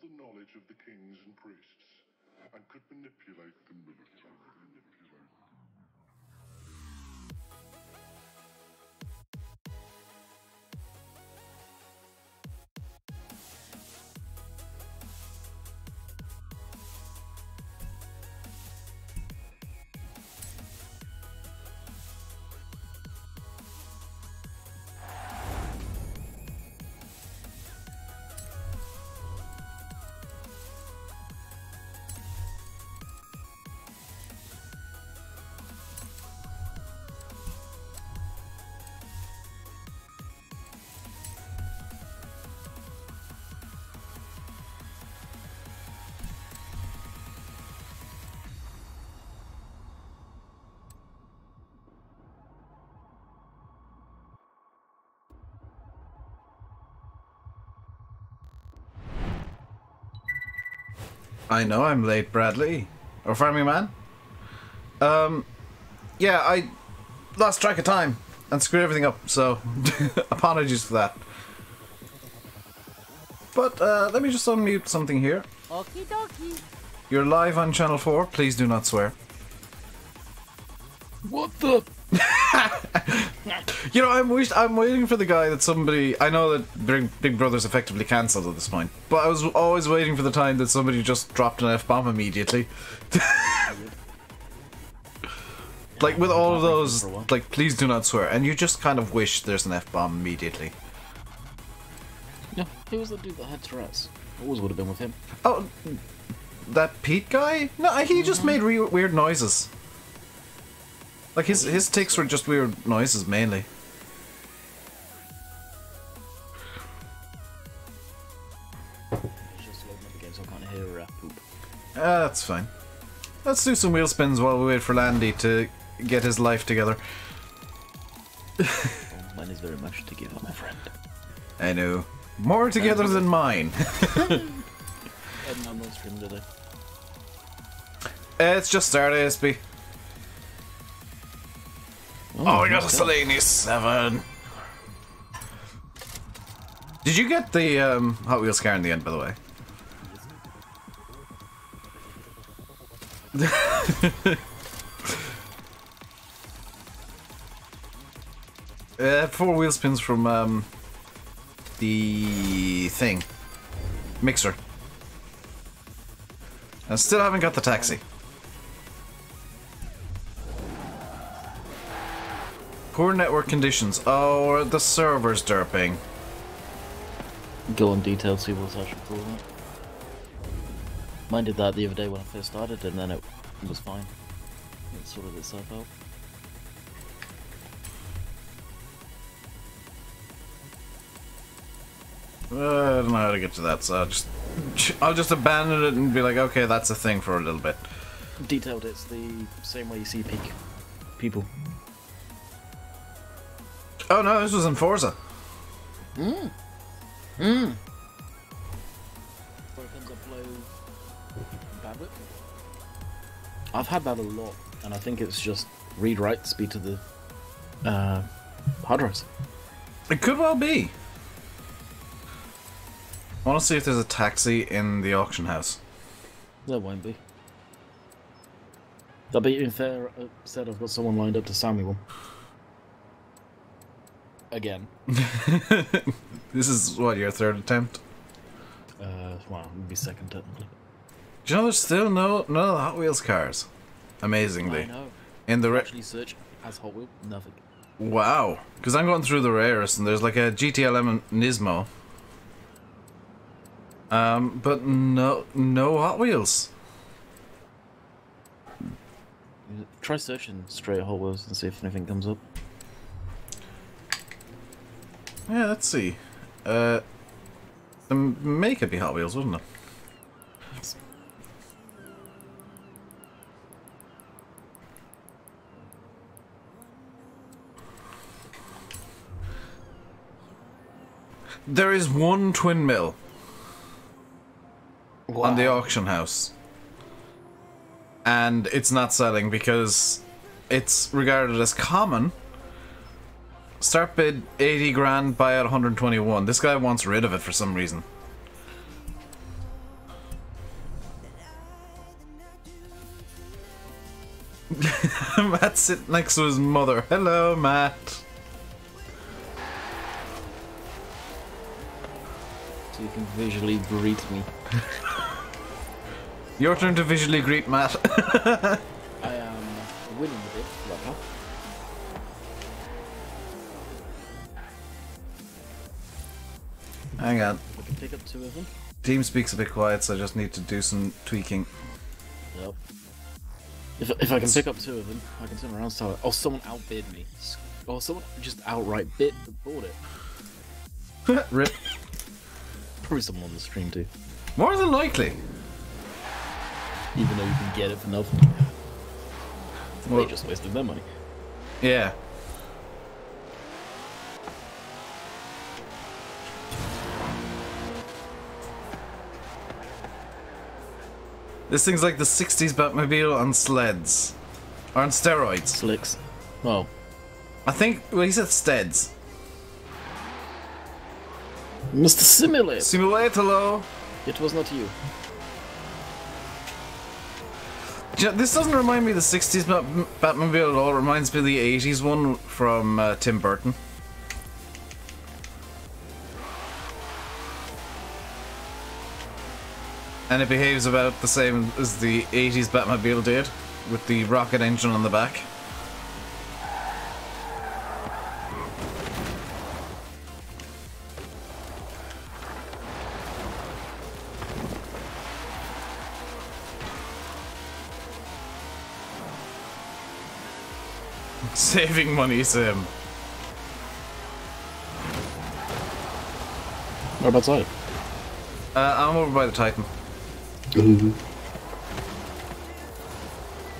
the knowledge of the kings and priests, and could manipulate the military. I know I'm late, Bradley. Or Farming Man. Yeah, I lost track of time and screwed everything up, so apologies for that. But let me just unmute something here. Okie dokie. You're live on Channel 4, please do not swear. What the? You know, I'm waiting for the guy that somebody... I know that Big Brother's effectively cancelled at this point, but I was always waiting for the time that somebody just dropped an F-bomb immediately. Like, with all of those, like, please do not swear, and you just kind of wish there's an F-bomb immediately. Yeah, who was the dude that had Tourette's? Always would have been with him. Oh, that Pete guy? No, he just made weird noises. Like, his tics were just weird noises, mainly. It's just loading up the game, so I can't hear poop. That's fine. Let's do some wheel spins while we wait for Landy to get his life together. Mine is very much together, my friend. I know. More together than mine. I'm not streaming today. It's just started, ASB. Oh, we got a Selene 7. Did you get the Hot Wheels car in the end, by the way? 4 wheel spins from the thing. Mixer. I still haven't got the taxi. Poor network conditions. Oh, the server's derping. Go on detailed, see what's actually cool. Mine did that the other day when I first started, and then it was fine. It sorted itself out. I don't know how to get to that, so I'll just abandon it and be like, okay, that's a thing for a little bit. Detailed, it's the same way you see peak people. Oh no, this was in Forza. Where it comes up low bandwidth. I've had that a lot, and I think it's just read-write speed to the hard drives. It could well be. I want to see if there's a taxi in the auction house. There won't be. That'll be unfair. Said I've got someone lined up to sell me one. Again. This is what, your third attempt? Well, it'd be second technically. Do you know there's still none of the Hot Wheels cars? Amazingly. I know. In the Actually, search as Hot Wheel, nothing. Wow. Because I'm going through the rarest, and there's like a GTLM Nismo. But no Hot Wheels. Try searching straight Hot Wheels and see if anything comes up. Yeah, let's see. The make it be Hot Wheels, wouldn't it? There is one twin mill on the auction house, and it's not selling because it's regarded as common. Start bid 80 grand, buy at 121. This guy wants rid of it for some reason. Matt's sitting next to his mother. Hello, Matt. So you can visually greet me. Your turn to visually greet Matt. I am winning the bid right now. Hang on. I can pick up 2 of them. TeamSpeak's a bit quiet, so I just need to do some tweaking. Yep. If I can pick up 2 of them, I can turn around and start. Oh, someone outbid me. Oh, someone just outright bought it. Rip. Probably someone on the stream too. More than likely. Even though you can get it for nothing. Well, They just wasted their money. yeah. This thing's like the 60s Batmobile on sleds. Or on steroids. Slicks. Oh. I think, well, he said steads. Mr. Simulate! Simulate-lo. It was not you. You know, this doesn't remind me of the 60s Batmobile at all. It reminds me of the 80s one from Tim Burton. And it behaves about the same as the 80s Batmobile did, with the rocket engine on the back. Saving money sim. What about side? I'm over by the Titan.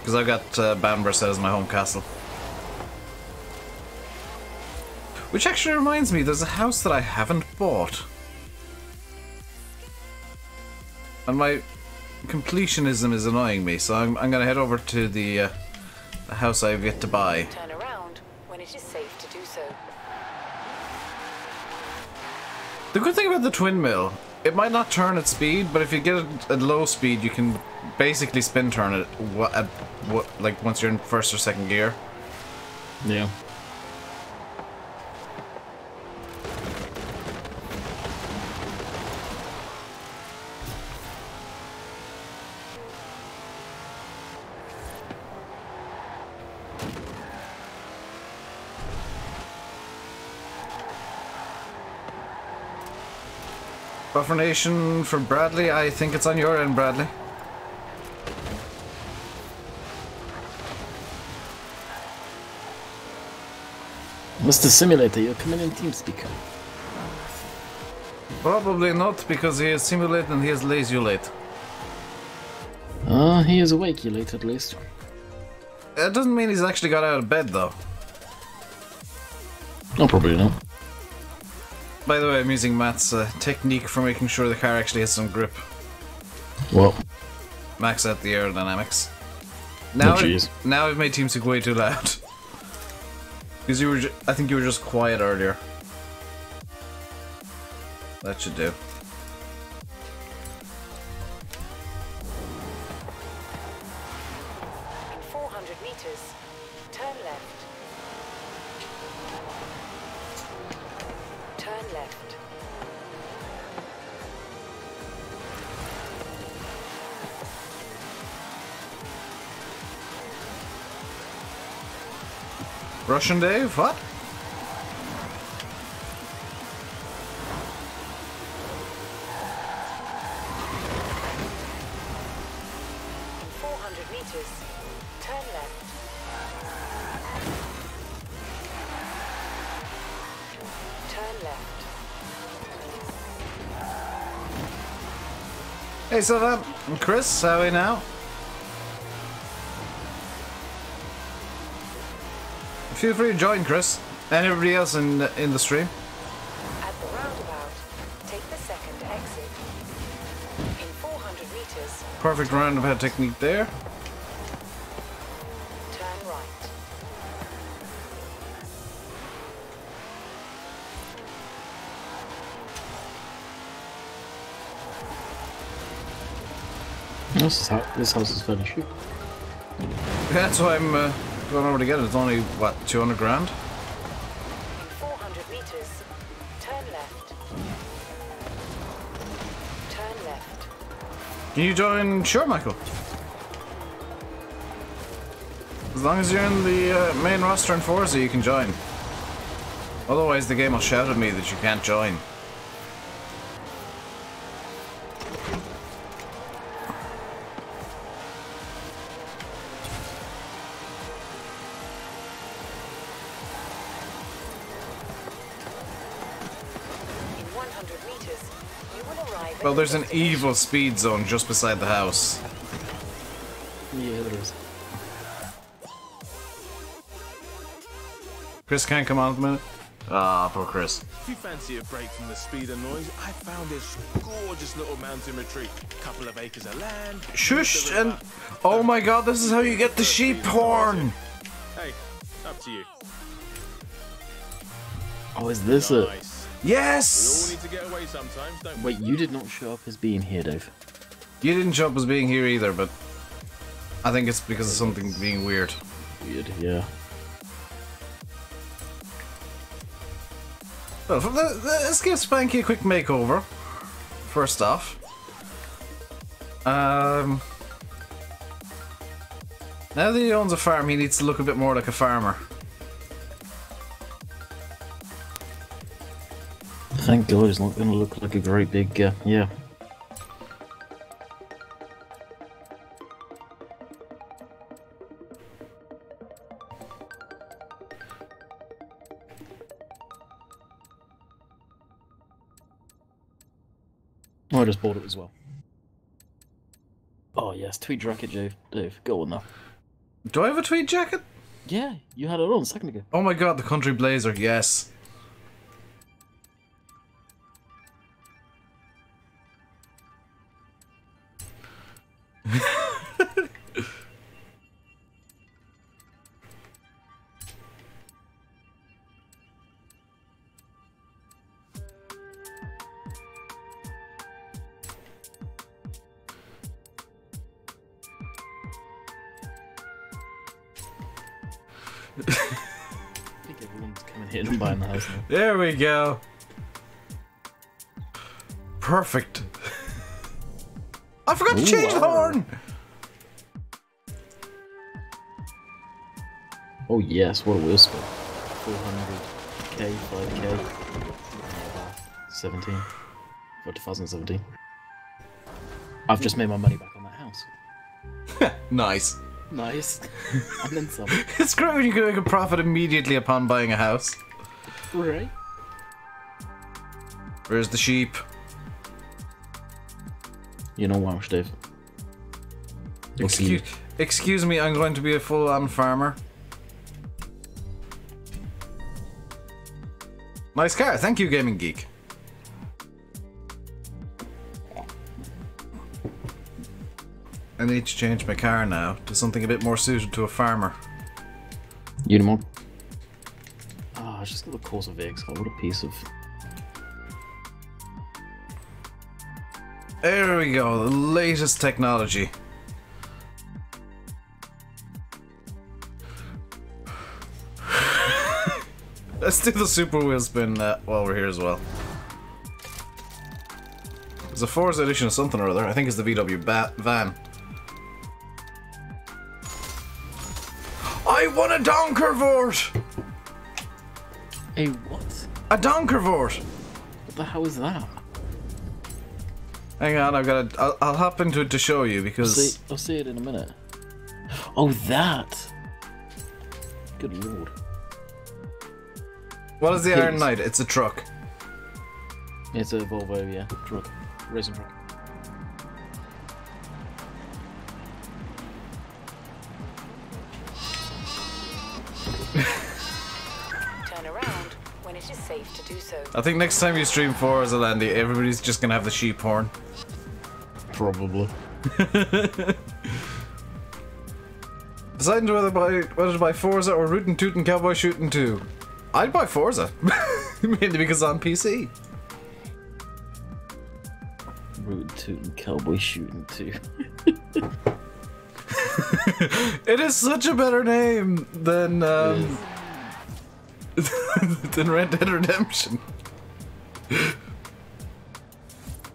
Because I've got Banbury set as my home castle. Which actually reminds me, there's a house that I haven't bought. And my completionism is annoying me, so I'm gonna head over to the house I've yet to buy. Turn around when it is safe to do so. The good thing about the twin mill, it might not turn at speed, but if you get it at low speed, you can basically spin turn it like once you're in first or second gear. Yeah. Buffer Nation for Bradley. I think it's on your end, Bradley. Mr. Simulator, you're coming in TeamSpeak. Probably not, because he is simulate and he is lazy late. He is awake late at least. It doesn't mean he's actually got out of bed, though. No, probably not. By the way, I'm using Matt's technique for making sure the car actually has some grip. Well. Max out the aerodynamics. Now, jeez. Now I've made TeamSpeak way too loud. Because you were, I think you were just quiet earlier. That should do. In 400 meters, turn left. Turn left. Russian Dave, what? In 400 meters, turn left. Turn left. Hey, Sylvan and Chris, how are we now? Feel free to join, Chris, and everybody else in the stream. At the roundabout, take the second exit. In 400 meters, Perfect roundabout technique there. turn right. This house is fairly cheap. That's why I'm going over to get it. It's only, what, 200 grand? In 400 meters, turn left. Turn left. Can you join? Sure, Michael. As long as you're in the main roster in Forza, you can join. Otherwise, the game will shout at me that you can't join. In 100 meters, you will arrive. Well, there's an evil speed zone just beside the house. Yeah, there is. Chris can't come on at the minute. Ah, poor Chris. If you fancy a break from the speed and noise, I found this gorgeous little mountain retreat. Couple of acres of land. Shush! And oh my god, this is how you get the sheep horn. Hey, up to you. Oh, is this it? Nice. Yes! We all need to get away sometimes, don't we? Wait, you did not show up as being here, Dave. You didn't show up as being here either, but I think it's because of something being weird. Weird, yeah. Well, let's give Spanky a quick makeover. First off. Now that he owns a farm, he needs to look a bit more like a farmer. Thank God he's not going to look like a great big, yeah. Oh, I just bought it as well. Oh yes, tweed jacket, Dave, go on now. Do I have a tweed jacket? Yeah, you had it on a second ago. Oh my god, the country blazer, yes. I think everyone's coming here and buying the house now. There we go. Perfect. I forgot to change the horn! Oh yes, what a wheel spin. 400k, 5k, 17, for 2017. I've just made my money back on that house. Nice. Nice. And then some. It's great when you can make a profit immediately upon buying a house. Right. Where's the sheep? You know what, Dave? Excuse me, I'm going to be a full-on farmer. Nice car, thank you, Gaming Geek. I need to change my car now to something a bit more suited to a farmer. Unimog. Ah, I just got the Corsa VX. What a piece of... There we go, the latest technology. Let's do the super wheel spin while we're here as well. There's a Forza edition of something or other. I think it's the VW van. I won a Donkervort! A what? A Donkervort! What the hell is that? Hang on, I'll hop into it to show you because... I'll see it in a minute. Oh, that! Good lord. What is the Iron Knight? It's a truck. It's a Volvo, yeah. Truck. Racing truck. Turn around when it is safe to do so. I think next time you stream Forza Landy, everybody's just gonna have the sheep horn. Probably. Deciding whether to buy Forza or Rootin' Tootin' Cowboy Shootin' 2. I'd buy Forza. Mainly because it's on PC. Rootin' Tootin' Cowboy Shootin' 2. It is such a better name than than Red Dead Redemption.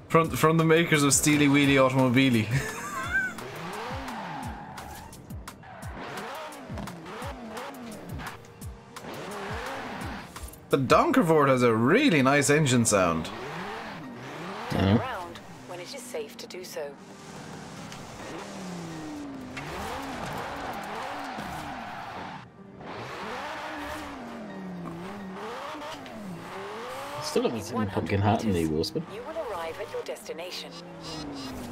From the makers of Steely Wheelie Automobili. The Donkervoort has a really nice engine sound. Turn around when it is safe to do so. Still haven't seen Pumpkin Hat in the Wheelspin. You will arrive at your destination.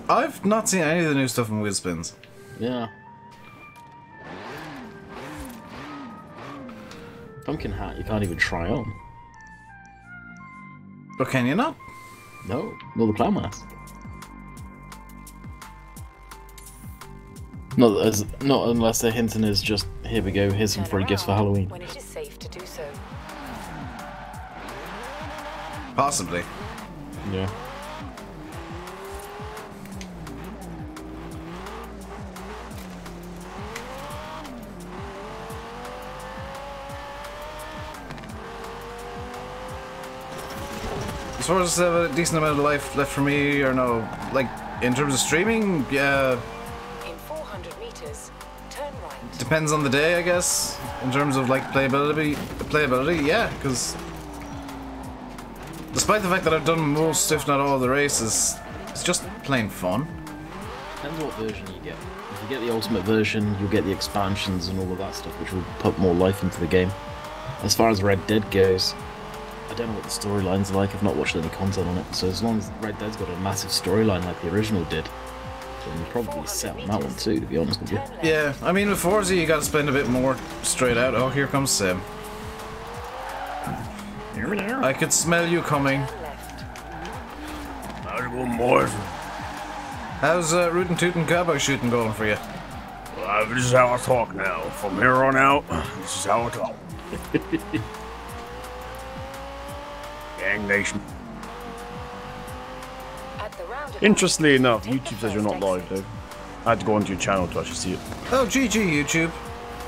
I've not seen any of the new stuff in Wheelspins. Yeah. Pumpkin Hat you can't even try on. But can you not? No, nor the clown mask. Not unless their hinting is just, here we go, here's some Turn free gifts for around Halloween. when it is safe to do so. Possibly. Yeah. As far as a decent amount of life left for me, or no, like in terms of streaming, yeah, In 400 meters, turn right. depends on the day, I guess. In terms of like playability, yeah, because despite the fact that I've done most, if not all, of the races, it's just plain fun. Depends what version you get. If you get the ultimate version, you'll get the expansions and all of that stuff, which will put more life into the game. As far as Red Dead goes, I don't know what the storyline's like. I've not watched any content on it. So as long as Red Dead's got a massive storyline like the original did, then you're probably set on that one too, to be honest with you. Yeah, I mean with Forza you gotta spend a bit more straight out. Oh, here comes Sim. I could smell you coming. Turn left. How's it going, boys? How's Rootin' Tootin' Cowboy shooting going for you? Well, this is how I talk now. From here on out, this is how I talk. Gang Nation. At the roundabout, Interestingly enough, take the YouTube says you're first not live, exit. Dave. I had to go onto your channel to actually see it. Oh, GG YouTube.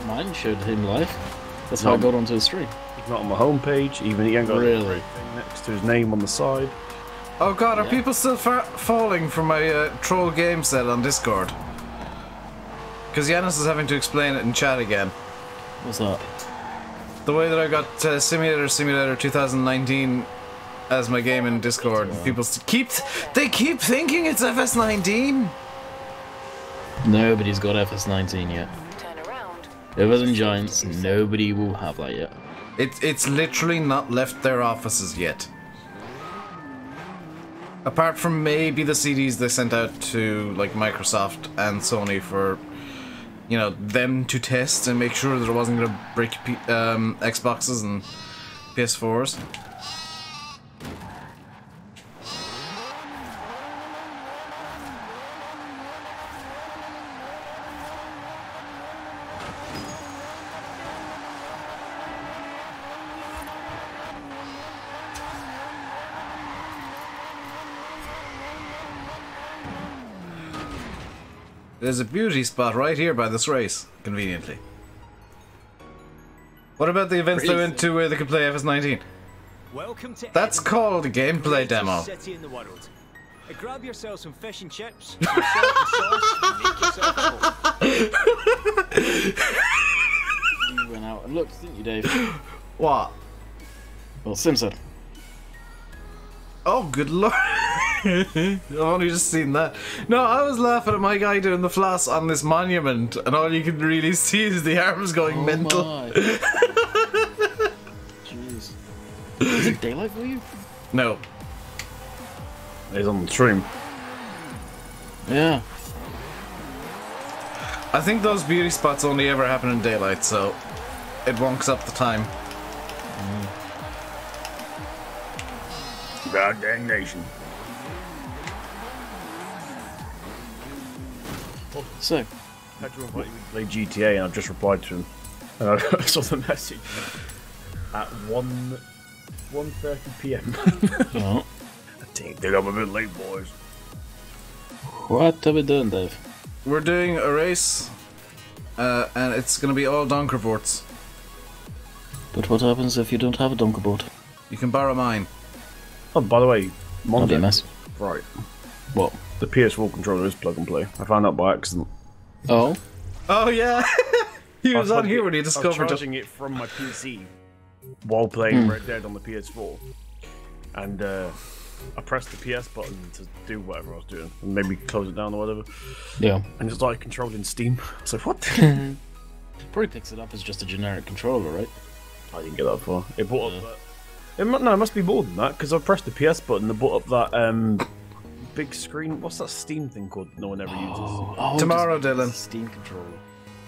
Mine showed him live. That's how I got onto his stream. He's not on my homepage, even he ain't got Really? a thing next to his name on the side. Oh god, are Yeah. people still falling for my troll game set on Discord? Because Yanis is having to explain it in chat again. What's that? The way that I got Simulator 2019 as my game in Discord, people keep thinking it's FS19. Nobody's got FS19 yet. Turn around. Other than Giants, nobody will have that yet. It's literally not left their offices yet. Apart from maybe the CDs they sent out to like Microsoft and Sony for, you know, them to test and make sure that it wasn't going to break Xboxes and PS4s. There's a beauty spot right here by this race, conveniently. What about the events they went to where they could play FS19? Welcome to That's Edinburgh, called a gameplay greatest demo. city in the world. Grab yourself some fish and chips, some salt and sauce, and make yourself at home. You went out and looked, didn't you, Dave? What? Well, Sim said. Oh, good lord. I've only just seen that. No, I was laughing at my guy doing the floss on this monument, and all you can really see is the arms going mental. My. Jeez. Is it daylight for you? No. He's on the stream. Yeah. I think those beauty spots only ever happen in daylight, so it wonks up the time. God dang nation. So, I had to invite you to play GTA and I've just replied to him. And I saw the message at 1:30 PM. oh, I think I'm a bit late, boys. what have we done, Dave? We're doing a race and it's going to be all Donkerboards. But what happens if you don't have a Donkerboard? You can borrow mine. Oh, by the way, That'd be a mess. Right. What? The PS4 controller is plug and play. I found out by accident. Oh? Oh yeah, he was on here when he I was discovered it. charging it from my PC while playing Red Dead on the PS4, and I pressed the PS button to do whatever I was doing, and maybe close it down or whatever. Yeah. And it started controlling Steam. I was like, what? Probably picks it up as just a generic controller, right? I didn't get that far. It brought up that. No, it must be more than that, because I pressed the PS button and it brought up that big screen. What's that Steam thing called that no one ever uses? Oh, Tomorrow, just Dylan. Steam controller.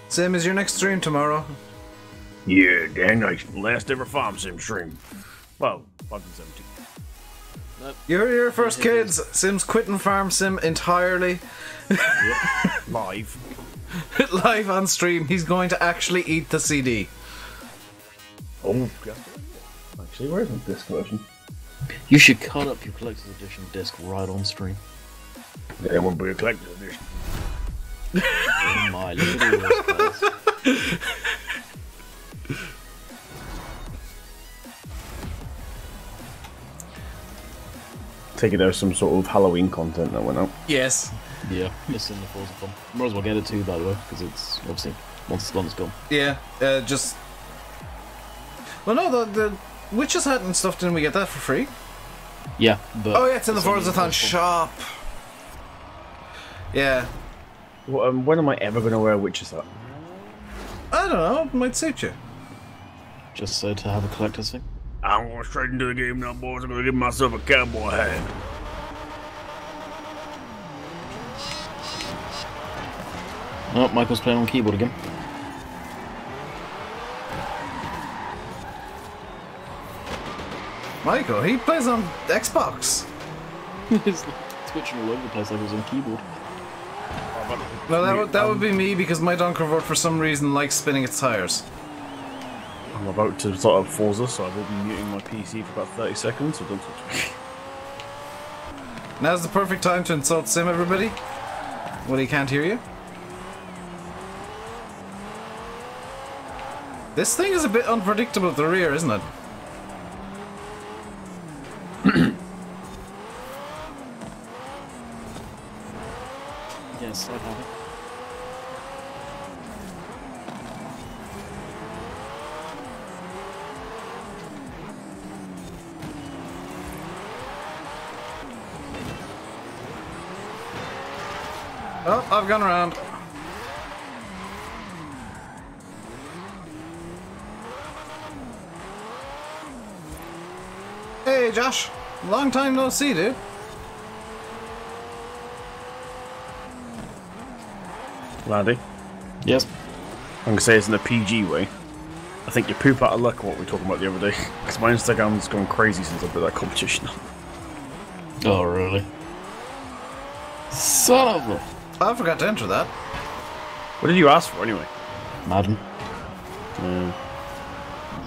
Sim, is your next stream tomorrow? Yeah, dang, last ever farm sim stream. Well, 517. You heard it here first, kids. Sim's quitting Farm Sim entirely. Live. Live on stream. He's going to actually eat the CD. Oh, actually, where is my disc version? You should cut up your collector's edition disc right on stream. Yeah, it won't be a collector's edition. Oh my, look at all those guys. Take it there's some sort of Halloween content that went out. Yes. Yeah, it's in the Forza Fun. Might as well get it too, by the way, because it's obviously once it's done, it's gone. Yeah. Just. Well, no, the Witches Hat and stuff. Didn't we get that for free? Yeah, but Oh yeah, it's in the only Forzathon shop. Yeah. Well, when am I ever going to wear a witch's hat? I don't know. It might suit you. Just so to have a collector's thing. I'm going straight into the game now, boys. I'm going to give myself a cowboy hat. Oh, Michael's playing on keyboard again. Michael, he plays on Xbox. He's like twitching all over the place like he was on keyboard. No, that would be me because my Donkervoort for some reason likes spinning its tires. I'm about to start up Forza, so I will be muting my PC for about 30 seconds, so don't talk to me. Now's the perfect time to insult Sim, everybody. Well, he can't hear you. This thing is a bit unpredictable at the rear, isn't it? Yes, I have it. Oh, I've gone around. Hey, Josh. Long time no see, dude. Laddie, Yes. I'm going to say this in a PG way. I think you poop out of luck what we were talking about the other day. Because my Instagram's gone crazy since I put that competition on. Oh, really? Son of a... I forgot to enter that. What did you ask for anyway? Madden.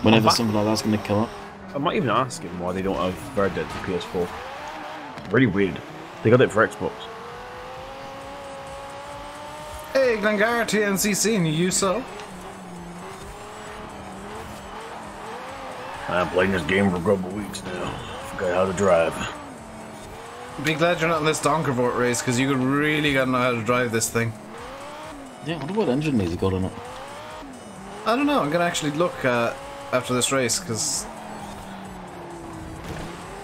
Whenever something like that's going to come up. I might even ask him why they don't have Red Dead for PS4. Really weird. They got it for Xbox. Hey, Glengar, TNCC, and you so? I've playing this game for a couple of weeks now. Forgot how to drive. Be glad you're not in this Donkervoort race, because you really gotta know how to drive this thing. Yeah, I wonder what engine he's got in it. I don't know, I'm gonna actually look after this race, because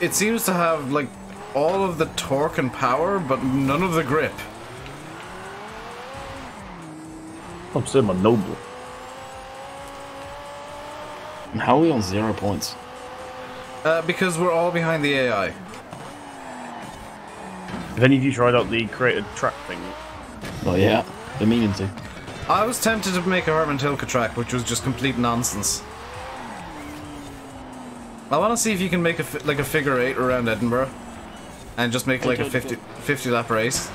it seems to have, like, all of the torque and power, but none of the grip. I'm still my noble. And how are we on 0 points? Because we're all behind the AI. Have any of you tried out the created track thing? Oh yeah, they're meaning to. I was tempted to make a Herman Tilke track, which was just complete nonsense. I want to see if you can make a figure 8 around Edinburgh, and just make like a 50 lap race.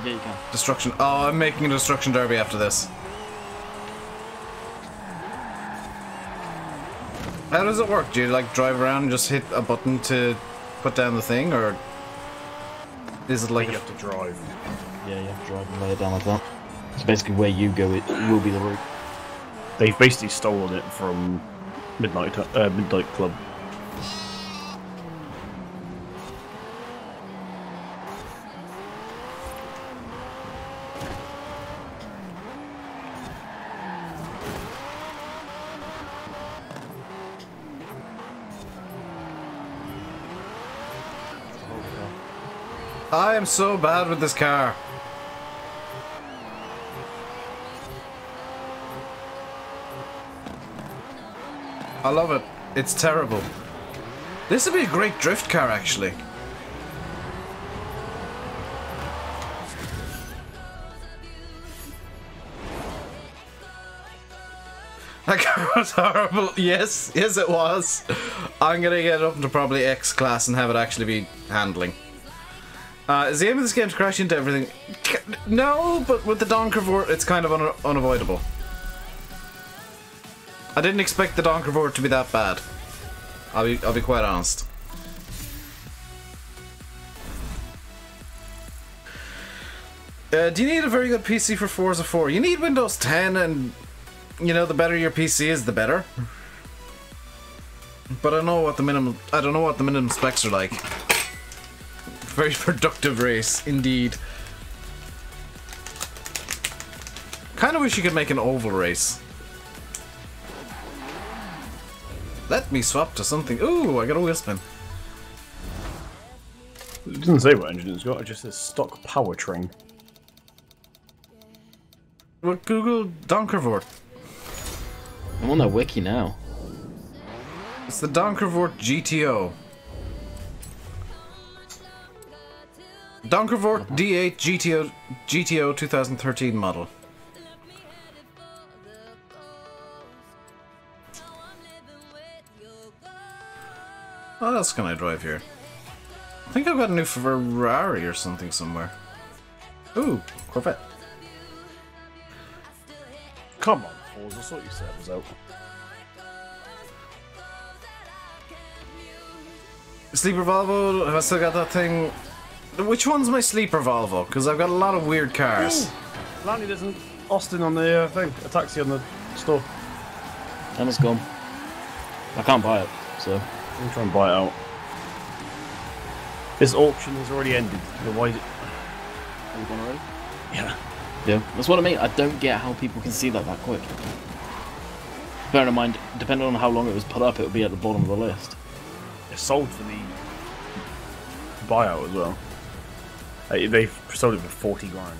Yeah, you can. Destruction. Oh, I'm making a destruction derby after this. How does it work? Do you like drive around and just hit a button to put down the thing, or is it like You have to drive. Yeah, you have to drive and lay it down like that. So basically, where you go, it will be the route. They've basically stolen it from Midnight Club. I am so bad with this car. I love it. It's terrible. This would be a great drift car, actually. That car was horrible. Yes, yes it was. I'm gonna get it up into probably X class and have it actually be handling. Is the aim of this game to crash into everything? No, but with the Donkervort, it's kind of unavoidable. I didn't expect the Donkervort to be that bad. I'll be quite honest. Do you need a very good PC for Forza 4? You need Windows 10, and you know, the better your PC is, the better. But I don't know what the minimum specs are like. Very productive race, indeed. Kind of wish you could make an oval race. Let me swap to something. Ooh, I got a wheel spin. It doesn't say what engine it's got, it just says stock powertrain. Well, Google Donkervort. I'm on that wiki now. It's the Donkervort GTO. Donkervort D8 GTO 2013 model. What else can I drive here? I think I've got a new Ferrari or something somewhere. Ooh, Corvette. Come on, Forza, I thought you said it was out. Sleeper Volvo, have I still got that thing? Which one's my sleeper Volvo? Because I've got a lot of weird cars. Ooh, Lanny, there's an Austin on the thing, a taxi on the store. Emma's gone. I can't buy it, so... I'm trying to buy it out. This auction has already ended. Why is it... Have you gone already? Yeah. Yeah, that's what I mean. I don't get how people can see that quick. Bearing in mind, depending on how long it was put up, it would be at the bottom of the list. It's sold for the buyout as well. They've sold it for 40 grand.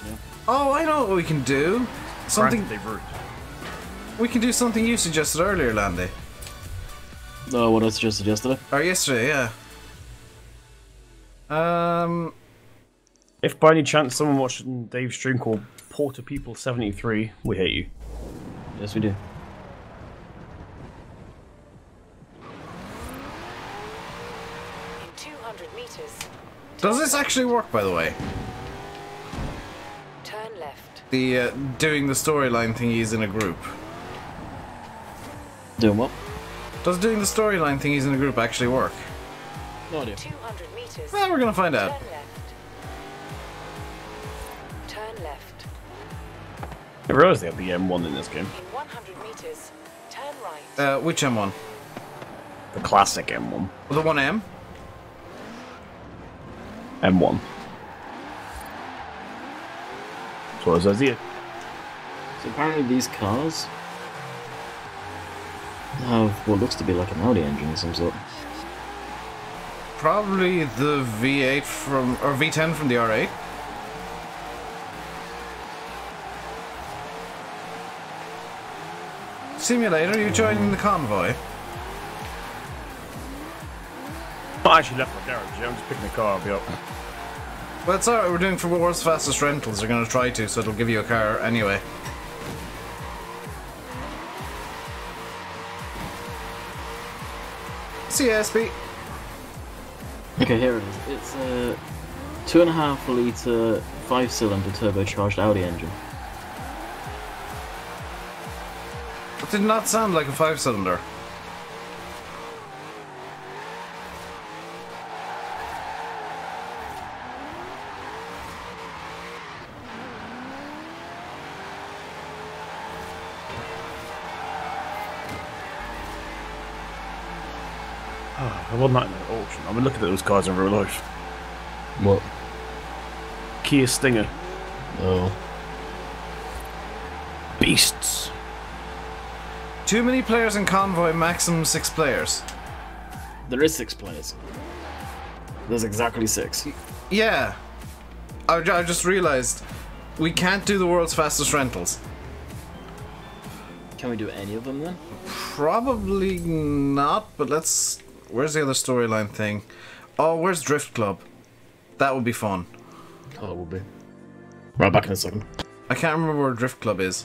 Yeah. Oh, I know what we can do. Something Granted, they've root. we can do something you suggested earlier, Landy. No, what I suggested yesterday. Or yesterday, yeah. If by any chance someone watching Dave's stream called Porter People 73, we hate you. Yes, we do. In 200 meters, Does this actually work, by the way? turn left. The doing the storyline thingies in a group. Doing what? Does doing the storyline thingies in a group actually work? No idea. 200 meters. Well, we're gonna find Turn out. left. Turn left. I realised they had the M1 in this game. In 100 meters, turn right. Which M1? The classic M1. The 1M? M1. So it says here. So apparently these cars have what looks to be like an Audi engine of some sort. Probably the V8 from, or V10 from the R8. Simulator, you joining the convoy? I actually left my garage, yeah, I'm just picking the car up, yep. Well, it's alright, we're doing for World's Fastest Rentals. They're going to try to, so it'll give you a car anyway. CSP. Okay, here it is. It's a 2.5 litre 5-cylinder turbocharged Audi engine. It did not sound like a 5-cylinder. I won that in an auction. I mean, look at those cars in real life. What? Kia Stinger. Oh. Beasts. Too many players in convoy, maximum 6 players. There is 6 players. There's exactly 6. Yeah. I just realized we can't do the world's fastest rentals. Can we do any of them then? Probably not, but let's... Where's the other storyline thing? Oh, where's Drift Club? That would be fun. Oh, it will be. Right, back in a second. I can't remember where Drift Club is.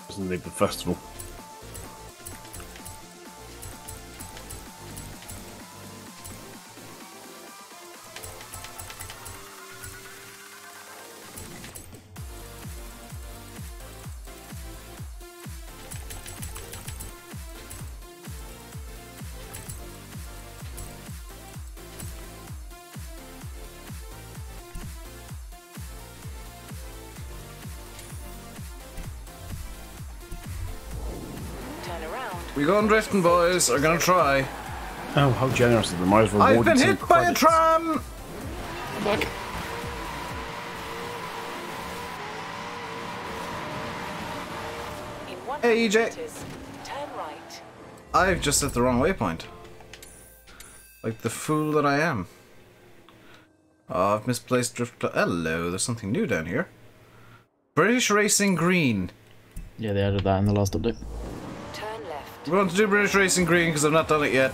Doesn't leave the festival. We going drifting, boys. Are gonna try. Oh, how generous of them. I was rewarded I've been some hit by a credits. tram! Fuck. In 100 Hey, EJ. meters, turn right. I've just hit the wrong waypoint. Like the fool that I am. Oh, I've misplaced drift. Hello, there's something new down here. British Racing Green. Yeah, they added that in the last update. Turn left. We want to do British Racing Green because I've not done it yet.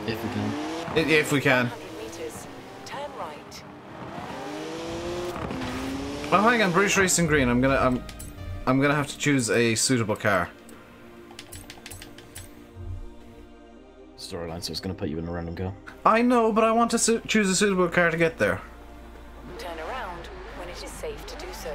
If we can. If we can. 100 meters, turn right. Oh, hang on, British Racing Green. I'm gonna have to choose a suitable car. Storyline, so it's going to put you in a random car. I know, but I want to choose a suitable car to get there. Turn around when it is safe to do so.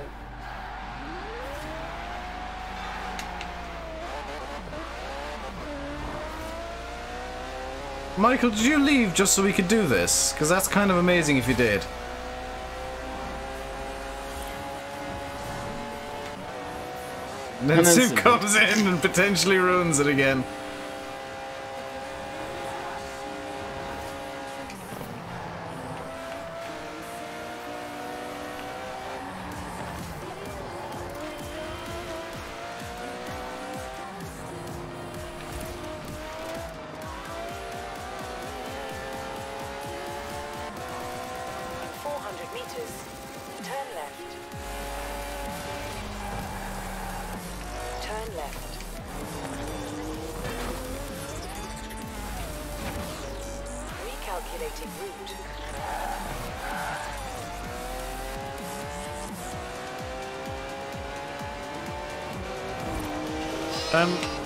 Michael, did you leave just so we could do this? Because that's kind of amazing if you did. And then Sue comes in and potentially ruins it again. Recalculating route.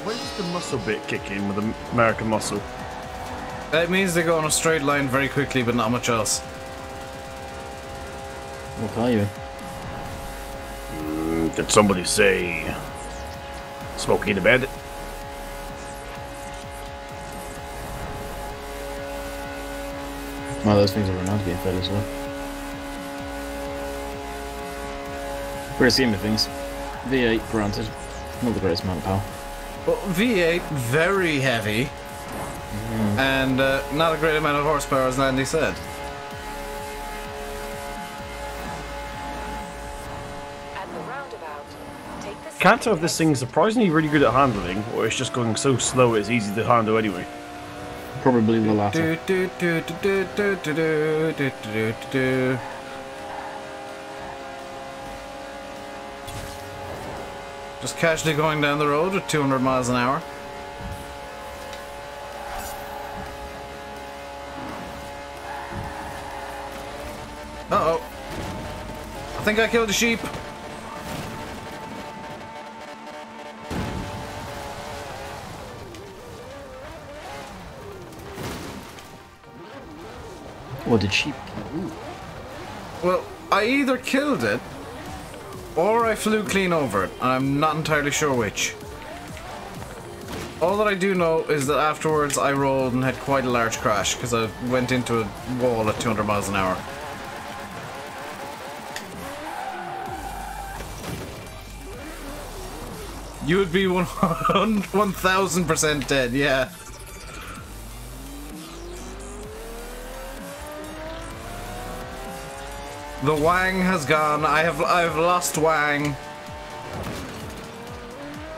When does the muscle bit kick in with the American muscle? That means they go on a straight line very quickly, but not much else. What are you? Did somebody say Smokey the Bandit? Well, those things are renowned to being fed as well. We're scheme of things. V8, granted. Not the greatest amount of power. Well, V8, very heavy. And not a great amount of horsepower, as Landy said. At the roundabout, take the Can't tell if this thing's surprisingly really good at handling, or it's just going so slow it's easy to handle anyway. Probably the latter. Just casually going down the road at 200 miles an hour. Uh-oh. I think I killed a sheep. What did sheep? Ooh. Well, I either killed it or I flew clean over it. I'm not entirely sure which. All that I do know is that afterwards I rolled and had quite a large crash because I went into a wall at 200 miles an hour. You would be 1000% dead, yeah. The Wang has gone. I've lost Wang.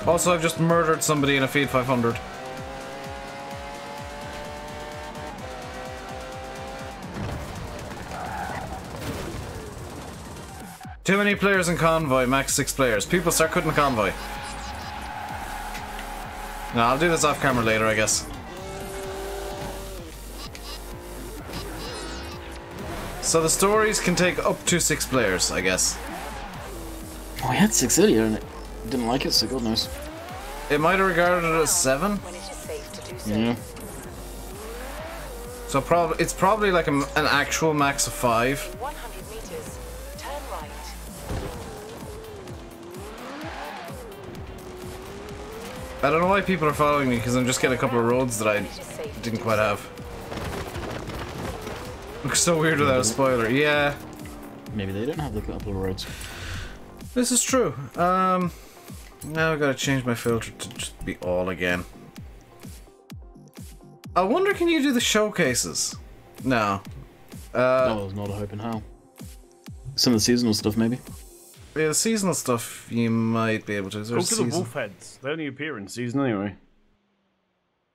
Also, I've just murdered somebody in a Fiat 500. Too many players in convoy, max 6 players. People start cutting the convoy. No, I'll do this off camera later, I guess. So the stories can take up to 6 players, I guess. Oh, I had 6 earlier and it didn't like it, so God knows. It might have regarded it as 7. When it is safe to do so. Yeah. So it's probably like an actual max of 5. 100 meters. Turn right. I don't know why people are following me, because I'm just getting a couple of roads that I didn't quite have. Looks so weird without a spoiler. Yeah. Maybe they don't have the couple of roads. This is true. Now I gotta change my filter to just be all again. I wonder, can you do the showcases? No. No, there's not a hope in hell. Some of the seasonal stuff, maybe. Yeah, the seasonal stuff you might be able to. Go to the wolf heads. They only appear in season anyway.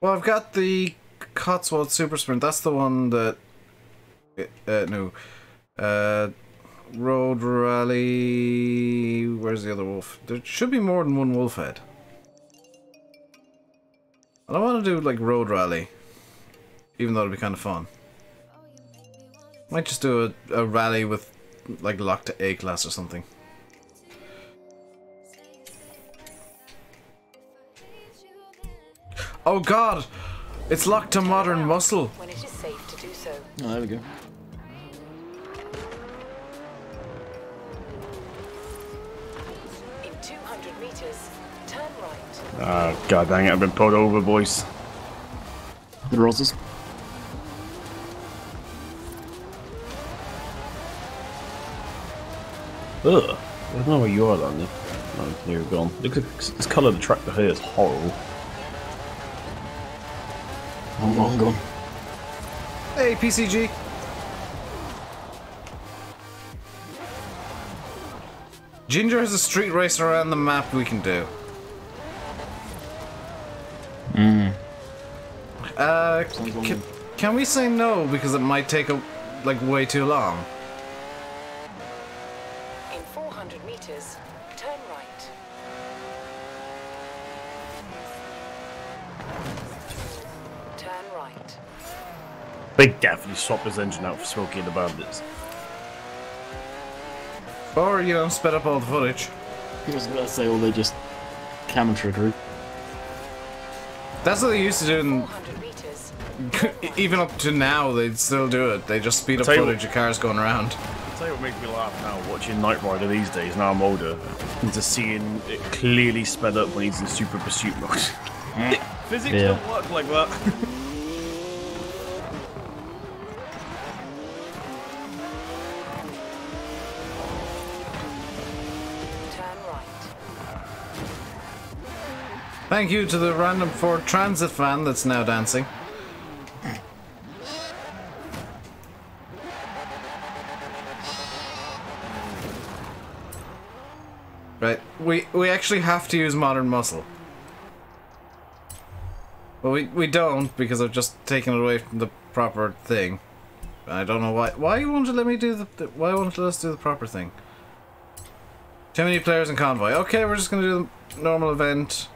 Well, I've got the Cotswold Super Sprint. That's the one that. No. Road Rally. Where's the other wolf? There should be more than one wolf head. I don't want to do like Road Rally, even though it'd be kind of fun. Might just do a rally with like locked to A class or something. Oh god! It's locked to modern muscle! When it is safe to do so. Oh, there we go. In 200 meters, turn right. Ah, god dang it, I've been pulled over, boys. The roses. Ugh. I don't know where you are, Danny. Oh, you're gone. Look at this colour of the tractor here is horrible. I'm gone. Hey, PCG! Ginger has a street race around the map we can do. Can we say no because it might take like way too long? In 400 meters, turn right. Turn right. They definitely swapped his engine out for Smokey and the Bandits. Or, you know, sped up all the footage. I was about to say, well, they just camera trickery. That's what they used to do in 400 meters. even up to now, they'd still do it. They just speed up tell you footage of cars going around. I'll tell you what makes me laugh now, watching Knight Rider these days, now I'm older, and just seeing it clearly sped up when he's in Super Pursuit mode. Physics don't work like that. Turn right. Thank you to the random Ford Transit fan that's now dancing. Right, we actually have to use modern muscle. Well, we don't, because I've just taken it away from the proper thing. I don't know why. Why you won't let me do why won't you let us do the proper thing? Too many players in convoy. Okay, we're just gonna do the normal event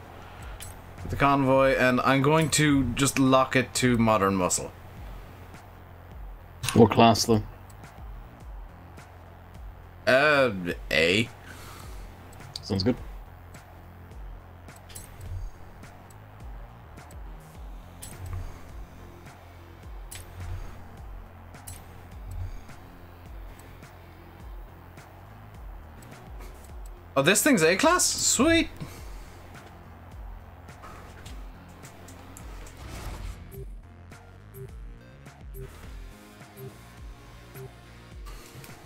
with the convoy, and I'm going to just lock it to modern muscle. What class, though? A. Sounds good. Oh, this thing's A class? Sweet!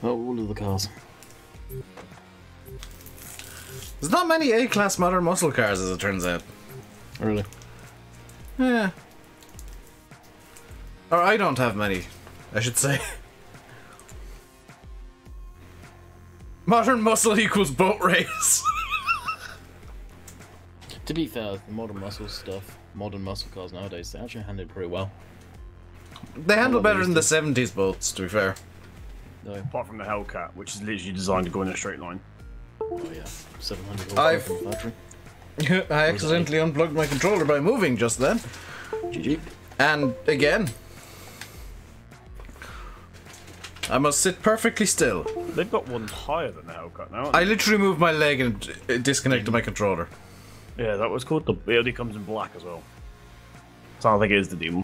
Oh, all of the cars. There's not many A-class modern muscle cars, as it turns out. Really? Yeah. Or I don't have many, I should say. Modern muscle equals boat race. To be fair, the modern muscle stuff, modern muscle cars nowadays, they actually handle pretty well. They handle better than the 70s boats, to be fair. No. Apart from the Hellcat, which is literally designed to go in a straight line. Oh yeah, 700 I've- from the factory. I accidentally unplugged my controller by moving just then. GG. And again. I must sit perfectly still. They've got one higher than the Hellcat now. I literally moved my leg and it disconnected my controller. Yeah, that was called the. It only comes in black as well. So I don't think it is the demon.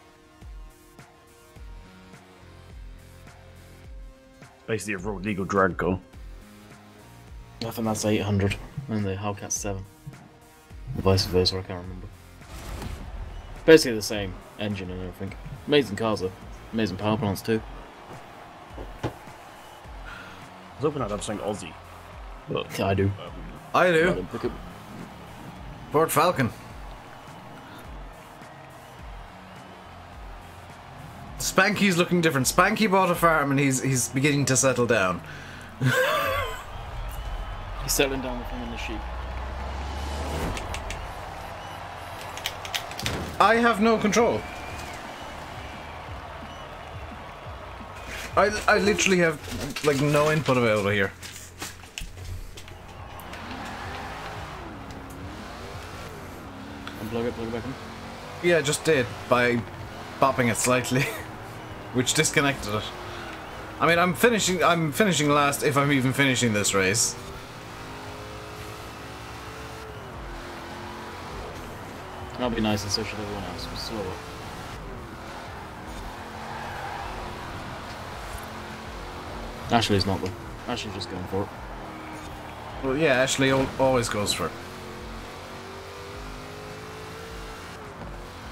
Basically a real legal drag car. I think that's 800, and the Hellcat's 7. Or vice versa, I can't remember. Basically the same engine and everything. Amazing cars though. Amazing power plants too. I was hoping I'd have something Aussie. But, I do. I I do. don't pick up. Ford Falcon. Spanky's looking different. Spanky bought a farm and he's beginning to settle down. He's settling down with him and the sheep. I have no control. I literally have like no input available here. Unplug it, plug it back in. Yeah, I just did by bopping it slightly, which disconnected it. I mean, I'm finishing last if I'm even finishing this race. That'll be nice, and so should everyone else. We'll slow up. Ashley's not though. Ashley's just going for it. Well, yeah, Ashley always goes for it.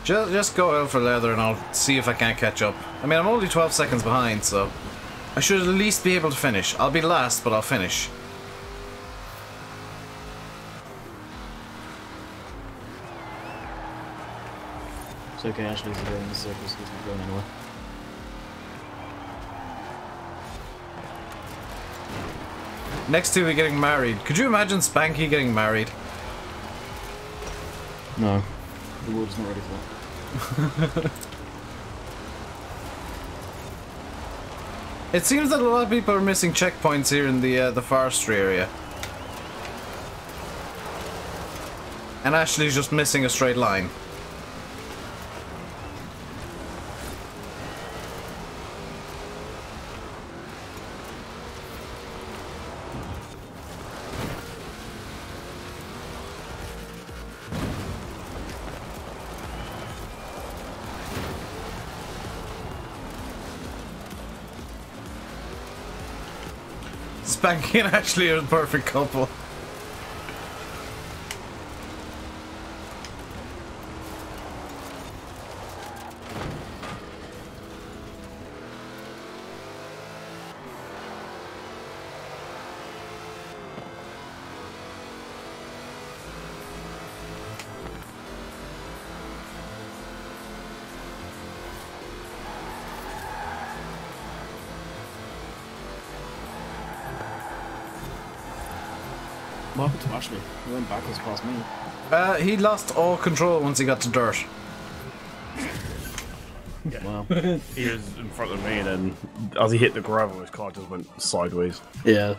Just go out for leather and I'll see if I can't catch up. I mean, I'm only 12 seconds behind, so I should at least be able to finish. I'll be last, but I'll finish. It's okay, Ashley's going in the circles, he's not going anywhere. Next to me getting married. Could you imagine Spanky getting married? No. The world is not ready for that. It seems that a lot of people are missing checkpoints here in the forestry area. And Ashley's just missing a straight line. Spanky and Ashley are the perfect couple. What happened to Ashley? He went backwards past me. He lost all control once he got to dirt. Wow. he was in front of me, and then as he hit the gravel, his car just went sideways. Yeah.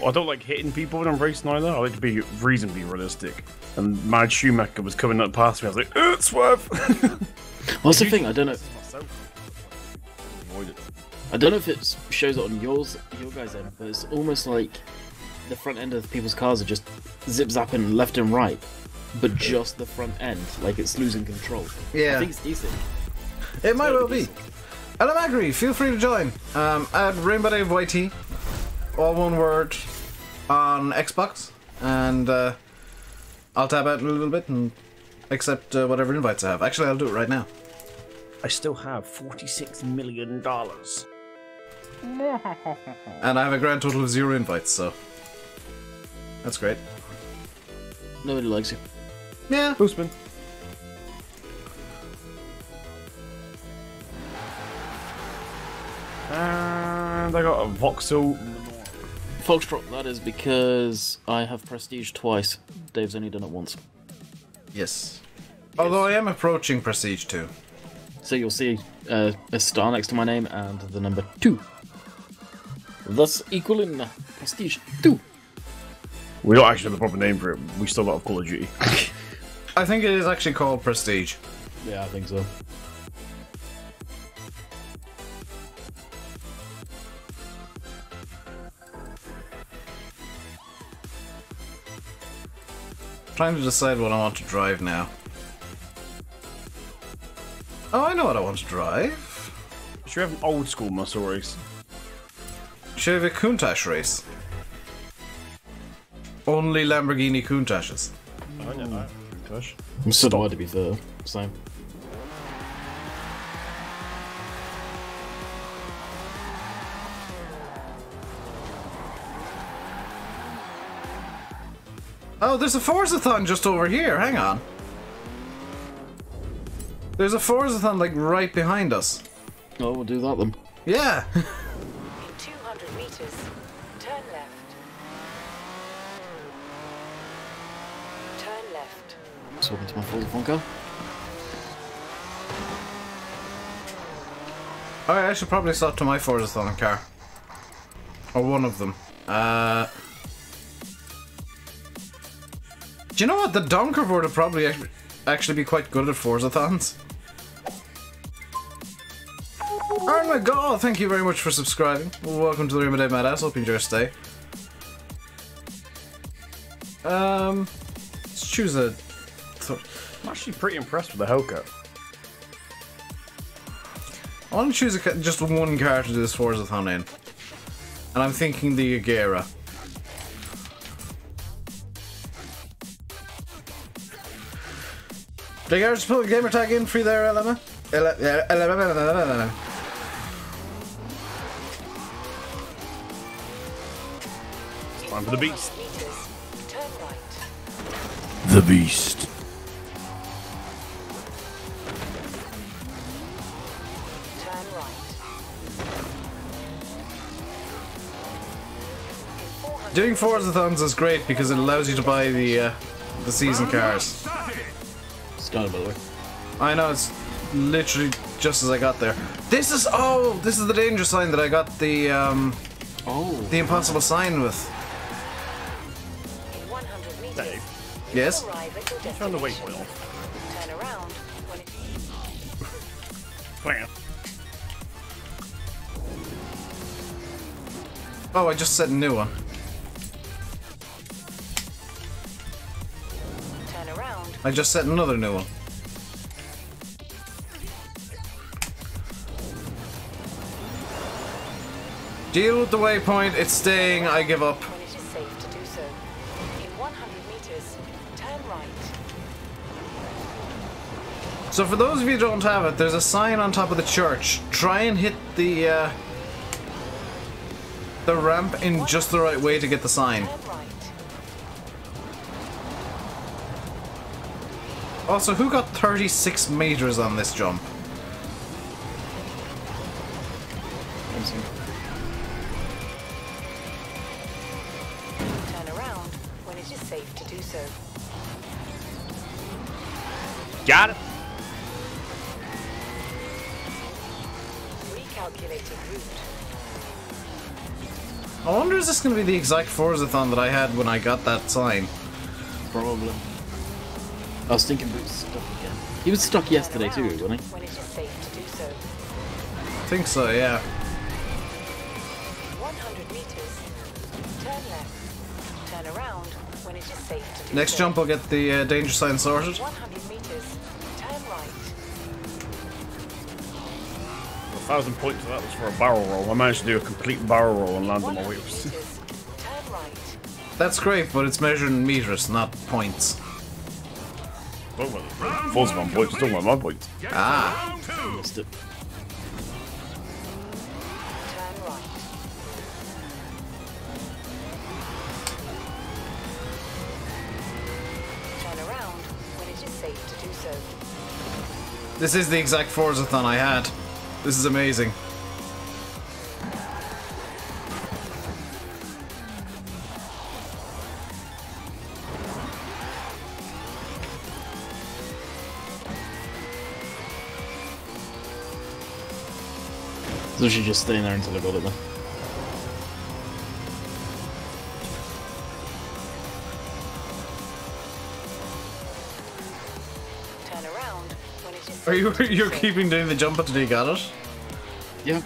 I don't like hitting people when I'm racing either. I like to be reasonably realistic. And Mad Schumacher was coming up past me. I was like, swerve! What's the thing? I don't know. Avoid it. I don't know if it shows it on your guys' end, but it's almost like the front end of people's cars are just zip-zapping left and right, but just the front end, like it's losing control. Yeah. I think it's decent. It might well be. Alamagri, feel free to join. At RainbowDave YT, all one word, on Xbox, and I'll tab out in a little bit and accept whatever invites I have. Actually, I'll do it right now. I still have $46 million. And I have a grand total of 0 invites, so that's great. Nobody likes you. Yeah. Boostman. And I got a Voxel. Foxtrot, that is because I have Prestige twice. Dave's only done it once. Yes. Although I am approaching Prestige 2. So you'll see a star next to my name and the number 2. Thus equaling Prestige 2. We don't actually have a proper name for it. We still got a Call of Duty. I think it is actually called Prestige. Yeah, I think so. Trying to decide what I want to drive now. Oh, I know what I want to drive. Should we have an old school muscle race? Should we have a Countach race? Only Lamborghini Countaches. I know that. Gosh. I'm so hard to be fair. Same. Oh, there's a Forzathon just over here. Hang on. There's a Forzathon like right behind us. Oh, we'll do that then. Yeah. In 200 meters, turn left. Turn left. Talking to my Forza Funko. Alright, I should probably stop to my Forzathon car. Or one of them. Do you know what? The Donkerboard would probably actually be quite good at Forzathons. Oh my god, thank you very much for subscribing. Welcome to the RainbowDave Madass. Hope you enjoy your stay. Let's choose a... I'm actually pretty impressed with the Hellcat. I want to choose just one car to do this Forzathon in. And I'm thinking the Agera. The Agera, just put a gamer tag in free there, Elema. Time for the beast. Meters, turn right. The beast. Turn right. In 400 Doing Forzathons is great because it allows you to buy the season cars. Started by the way. I know, it's literally just as I got there. This is the danger sign that I got the impossible sign with. In 100 meters, Dave. Yes? arrive at your Turn the weight destination. wheel. Turn around when it Bam. Oh, I just set a new one. turn around. I just set another new one. Deal with the waypoint, it's staying, I give up. When it is safe to do so. In 100 meters, turn right. So for those of you who don't have it, there's a sign on top of the church. Try and hit the ramp in just the right way to get the sign. Turn right. Also, who got 36 meters on this jump? Turn around when it is safe to do so. Got it. Recalculating route. I wonder is this going to be the exact Forzathon that I had when I got that sign? Probably. I was thinking Bruce stuck again. He was stuck yesterday Turn too, around wasn't he? when it is safe to do so. I think so, yeah. 100 meters. Turn left. Turn around when it is safe to do Next so. jump I'll get the danger sign sorted. 100 meters. Turn right. 1,000 points of that was for a barrel roll. I managed to do a complete barrel roll and land on my 100 wheels. meters. Turn right. That's great, but it's measured in meters, not points. Forza on points, talking about my points. Ah. Missed it. Turn right. This is the exact Forza-thon I had. This is amazing. So she's just staying there until I got it then. Turn around when it is Are you safe to do you're so. keeping doing the jump until you got it? Yeah.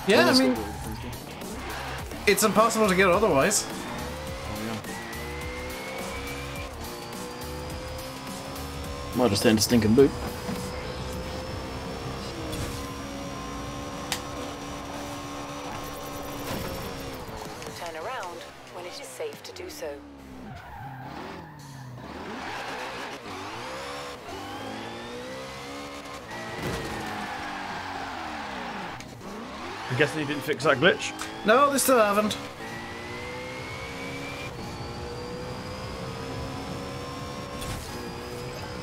Yeah, I Let's mean, go. it's impossible to get otherwise. Might just end a stinking boot. Turn around when it is safe to do so. I'm guessing you didn't fix that glitch? No, they still haven't.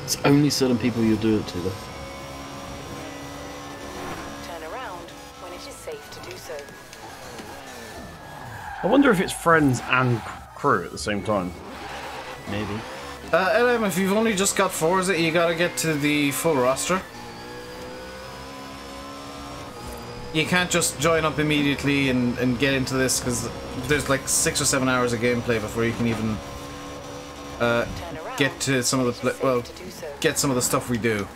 It's only certain people you do it to, though. Turn around when it is safe to do so. I wonder if it's friends and crew at the same time. Maybe. LM, if you've only just got Forza, you gotta get to the full roster. You can't just join up immediately and get into this, because there's like 6 or 7 hours of gameplay before you can even Turn around get to some of when it the is safe well, to do so. get some of the stuff we do.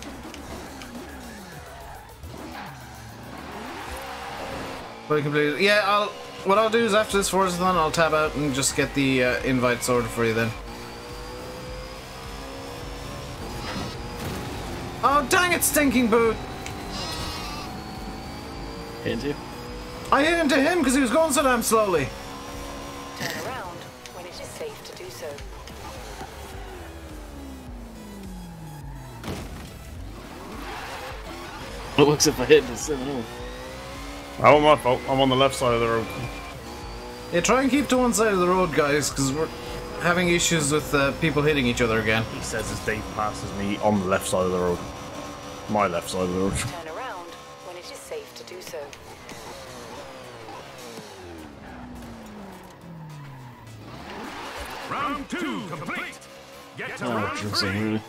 But completed. Yeah, what I'll do is after this Forza-thon, I'll tab out and just get the invite sorted for you then. Oh dang it, stinking boot! Hit into you. I hit into him because he was going so damn slowly. Turn around when it is safe to do so. It works if I hit the 7-0. That wasn't my fault. I'm on the left side of the road. Yeah, try and keep to one side of the road, guys, because we're having issues with people hitting each other again. He says as Dave passes me on the left side of the road. My left side of the road. Turn around when it is safe to do so. Round 2 complete. Get to Oh, round jinxing, 3. really.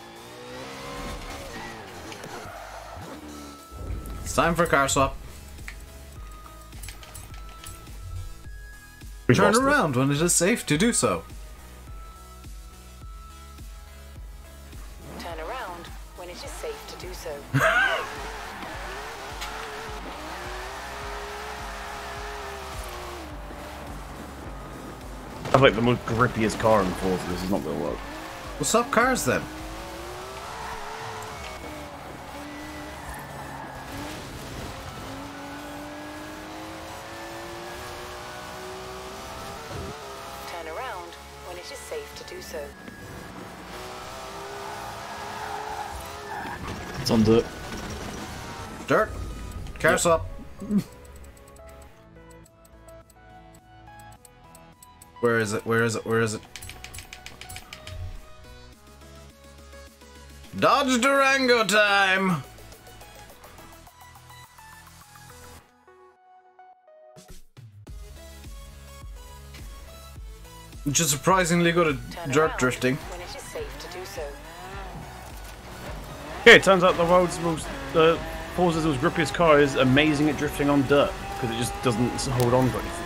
It's time for a car swap. We Turn lost it. around when it is safe to do so. Turn around when it is safe to do so. I have like the most grippiest car in Forza. This is not going to work. Well, swap cars then. Turn around when it is safe to do so. It's on dirt. Dirt. Car swap. Where is it? Where is it? Where is it? Dodge Durango time! Which is surprisingly good Turn at dirt around drifting. when it is safe to do so. Yeah, it turns out the world's most, Forza's most grippiest car is amazing at drifting on dirt because it just doesn't hold on to anything.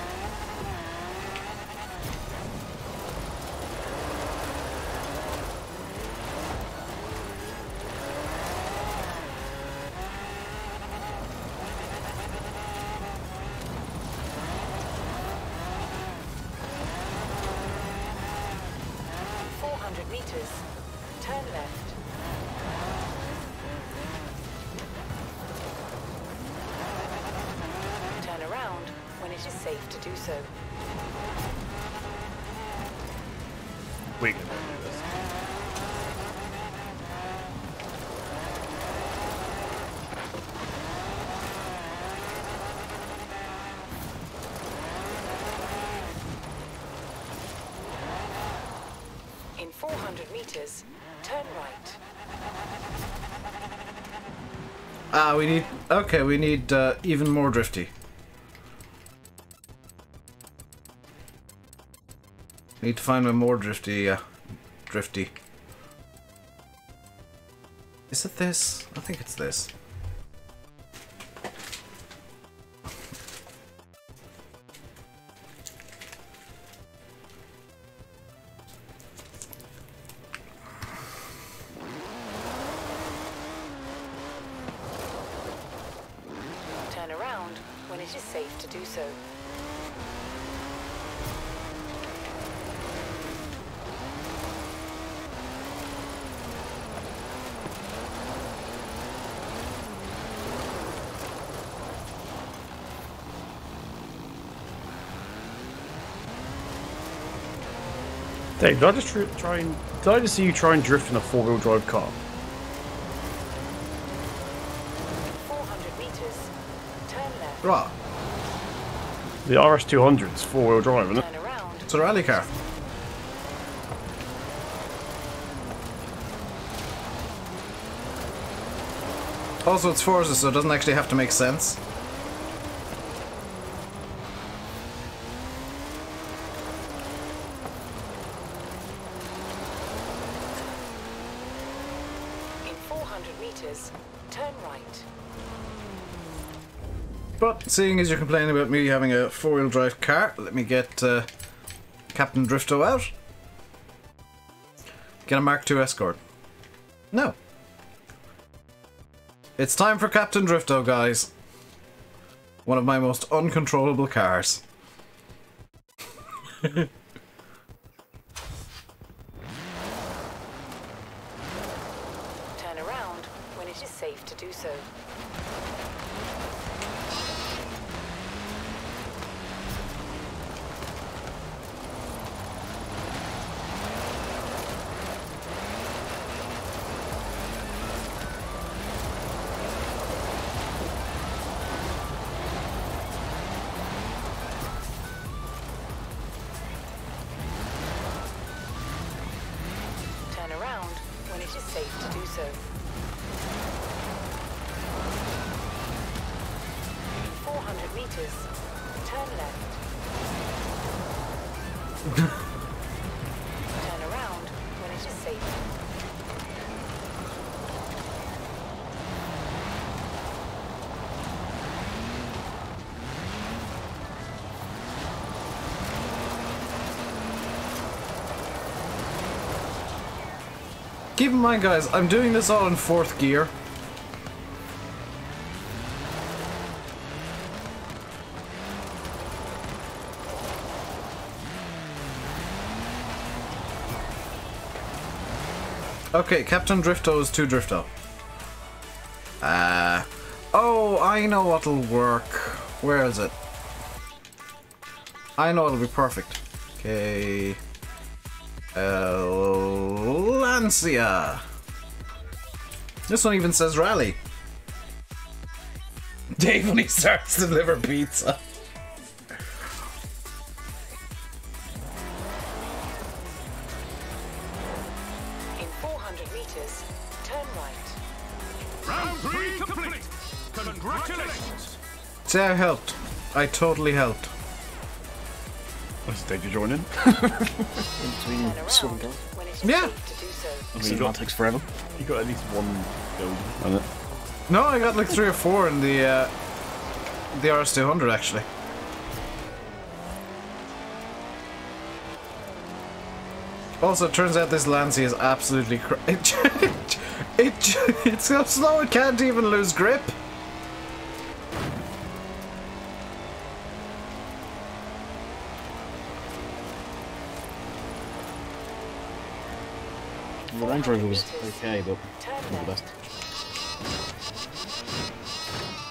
Meters. Turn left. Turn around when it is safe to do so. We can do this. In 400 meters, turn right. Ah, we need... Okay, we need even more drifty. Need to find a more drifty, drifty. Is it this? I think it's this. Turn around when it is safe to do so. Dave, did I just did I just see you try and drift in a four-wheel drive car? 400 meters. Turn left. Right. The RS200's four-wheel drive, isn't it? Turn around. It's a rally car. Also, it's Forza, so it doesn't actually have to make sense. In 400 meters, turn right. But seeing as you're complaining about me having a four-wheel drive car, let me get Captain Drifto out. Get a Mark II Escort. No. It's time for Captain Drifto, guys. One of my most uncontrollable cars. Turn around when it is safe to do so. Turn around when it is safe to do so. In 400 meters, turn left. Turn around when it is safe. Keep in mind, guys, I'm doing this all in 4th gear. Okay, Captain Drifto is 2 Drifto. Oh, I know what'll work. Where is it? I know it'll be perfect. Okay. Lancia. This one even says rally. Dave when he starts to deliver pizza. In 400 meters, turn right. Round 3 complete. Congratulations. See, I helped. I totally helped. What's Dave, you join in? In between Turn swim around and when it is Yeah. safe to do so. cinematics forever. You got at least one build on it. No, I got like 3 or 4 in the RS200 actually. Also, it turns out this Lancia is absolutely it's so slow it can't even lose grip. The Range Rover was okay, but Turn not the left. best.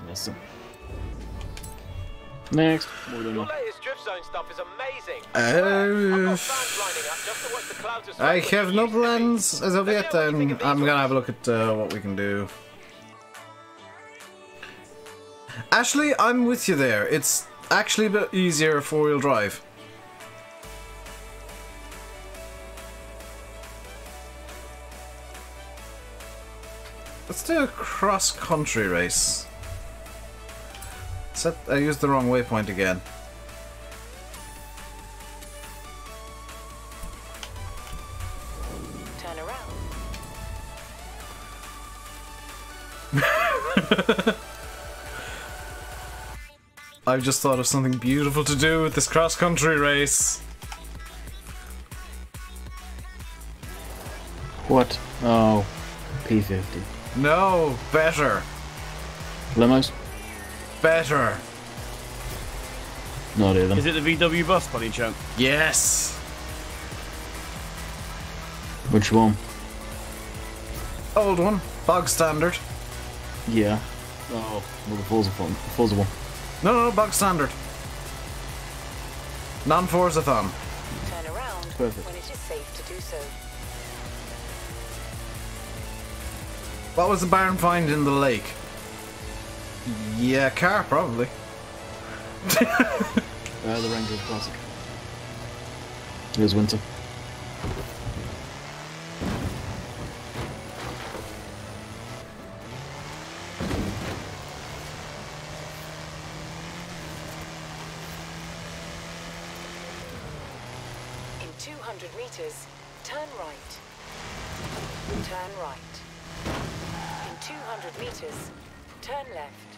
Yes, sir. Next. What are we doing Your now? latest drift zone stuff is amazing. I've got fans lining up just to watch the clouds of I smoke have when no you used to be. plans as of Let me yet, know what you and think of I'm these gonna have a look at what we can do. Ashley, I'm with you there. It's actually a bit easier 4-wheel drive. Let's do a cross-country race. I used the wrong waypoint again. Turn around. I've just thought of something beautiful to do with this cross-country race. What? Oh, P50. No, better. Limos? Better. Not even. Is it the VW bus, by any chance? Yes. Which one? Old one. Bog standard. Yeah. Oh, well, the Forza one. Forza one. No, bog standard. Non-Forzathon. Turn around Perfect. when it is safe to do so. What was the barn find in the lake? Yeah, car, probably. The Ranger Classic. It was winter. In 200 meters, turn right. Turn right. In 200 meters, turn left.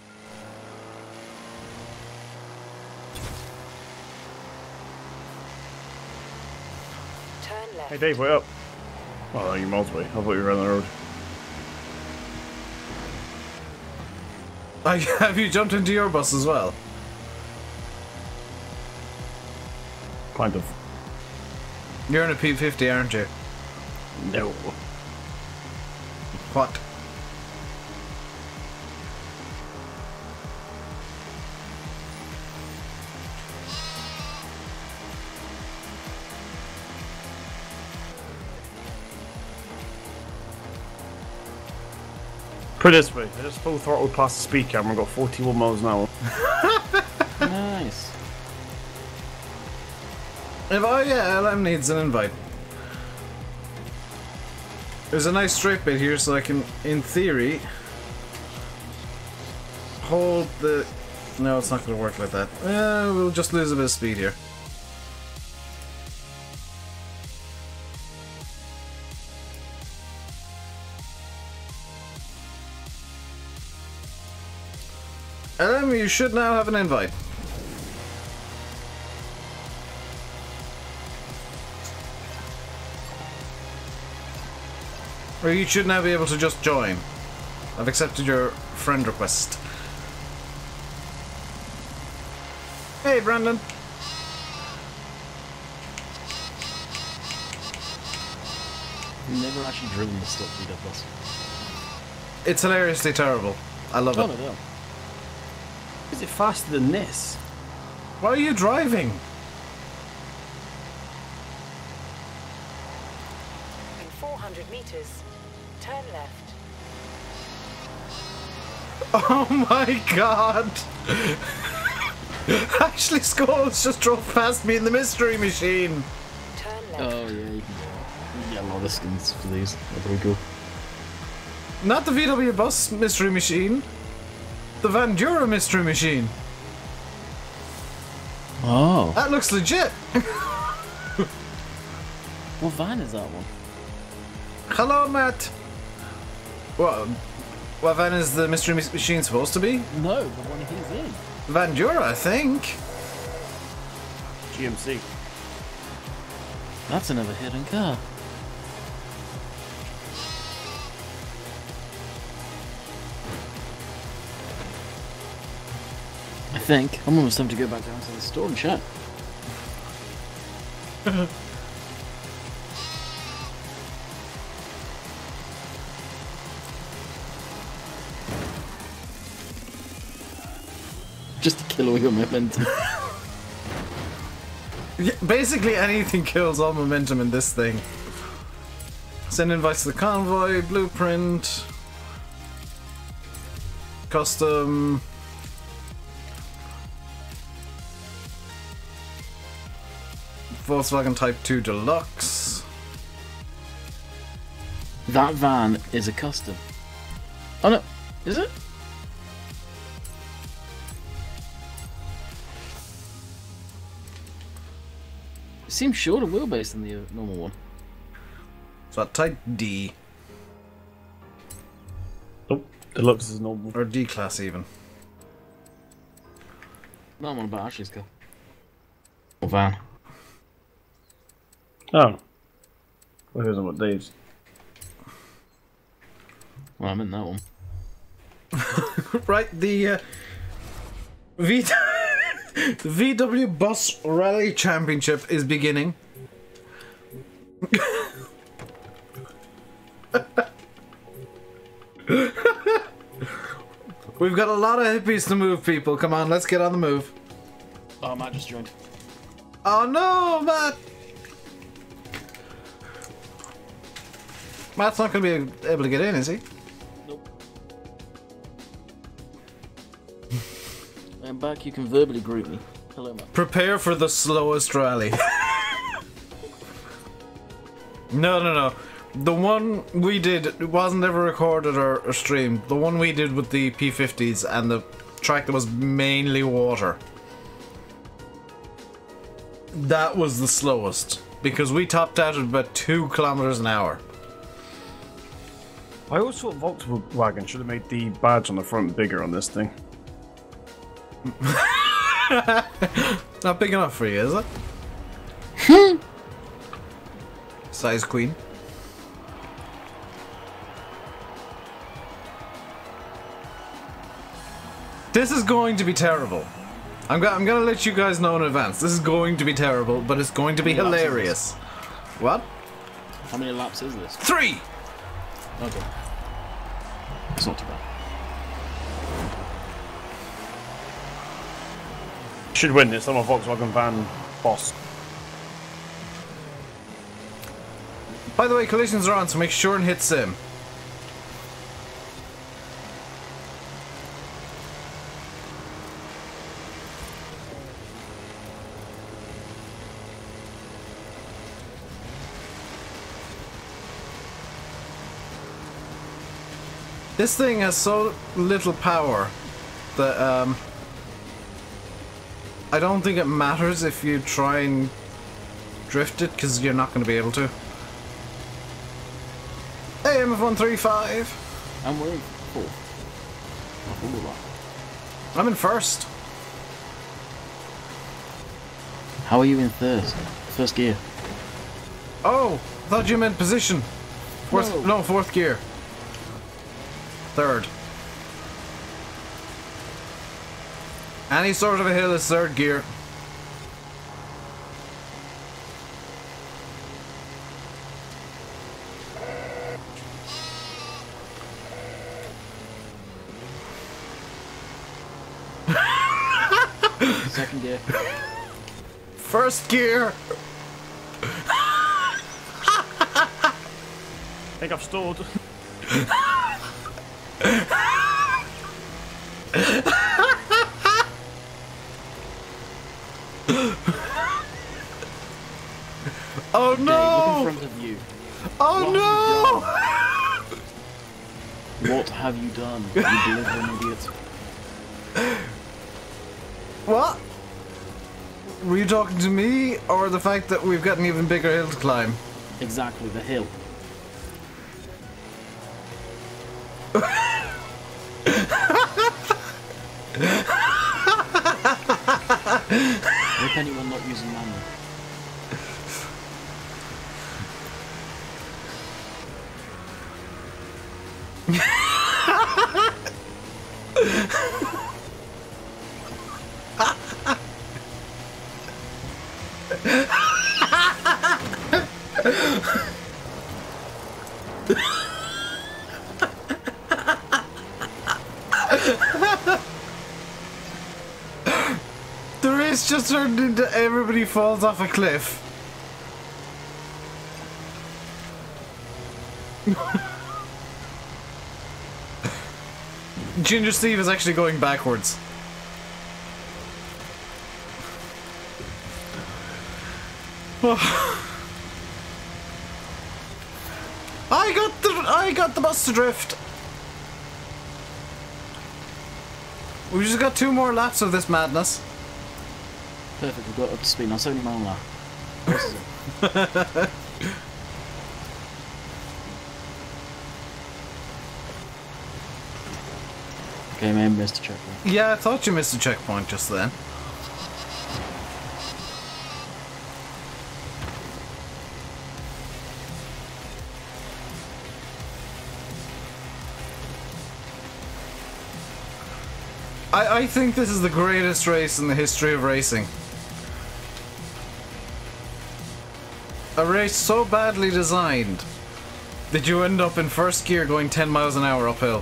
Turn left. Hey Dave, wait up. Oh, you're miles away. I thought you were on the road. Have you jumped into your bus as well? Kind of. You're in a P50, aren't you? No. What? Put it this way, I just full throttled past the speed camera and got 41 miles an hour. Nice. If LM needs an invite. There's a nice straight bit here so I can, in theory, hold the... No, it's not going to work like that. We'll just lose a bit of speed here. LM, you should now have an invite. Or you should now be able to just join. I've accepted your friend request. Hey, Brandon. Never actually driven the stock VW bus. It's hilariously terrible. I love Oh, it. no. Is it faster than this? Why are you driving? In 400 meters, turn left. Oh my god! Ashley Scholes just drove past me in the mystery machine! Turn left. Oh, yeah, you can get a lot of skins for these. They're pretty cool. Not the VW bus mystery machine. The Vandura mystery machine. Oh. That looks legit. What van is that one? Hello, Matt. What van is the mystery machine supposed to be? No, the one he's in. Vandura, I think. GMC. That's another hidden car. I think I'm almost time to go back down to the store and chat. Just to kill all your momentum. Yeah, basically anything kills all momentum in this thing. Send invites to the convoy, blueprint, custom. Volkswagen Type 2 Deluxe. That van is a custom. Oh no, is it? It seems shorter wheelbase than the normal one. So type D. Nope, deluxe is normal. Or D class even. No, I'm on about Ashley's car. Or van. Oh. Well, here's about Dave's. Well, I'm in that one. Right, the the VW Bus Rally Championship is beginning. We've got a lot of hippies to move, people. Come on, let's get on the move. Oh, Matt just joined. Oh no, Matt! Matt's not going to be able to get in, is he? Nope. I'm back. You can verbally greet me. Hello, Matt. Prepare for the slowest rally. No. The one we did wasn't ever recorded or streamed. The one we did with the P50s and the track that was mainly water. That was the slowest. Because we topped out at about 2 kilometers an hour. I always thought Volkswagen should have made the badge on the front bigger on this thing. Not big enough for you, is it? Size queen. This is going to be terrible. I'm gonna let you guys know in advance. This is going to be terrible, but it's going to be hilarious. What? How many laps is this? 3! Okay. It's not too bad. Should win this. I'm a Volkswagen van boss. By the way, collisions are on, so make sure and hit sim. This thing has so little power that I don't think it matters if you try and drift it, because you're not going to be able to. Hey, MF135! And we're in 4th. I'm in 1st. How are you in 3rd? First gear. Oh, I thought you meant position. No, 4th gear. 3rd. Any sort of a hill is 3rd gear. Second gear. 1st gear. I think I've stalled. Oh no! Look in front of you. Oh no! What have you done? You delivering idiot. What? Were you talking to me, or the fact that we've got an even bigger hill to climb? Exactly, the hill. Rip anyone not using manual. The race just turned into everybody falls off a cliff. Ginger Steve is actually going backwards. I got the bus to drift. We've just got 2 more laps of this madness. Perfect, we've got up to speed now, 70 mile an hour. Okay, man, missed a checkpoint. Yeah, I thought you missed a checkpoint just then. I think this is the greatest race in the history of racing. A race so badly designed that you end up in first gear going 10 miles an hour uphill.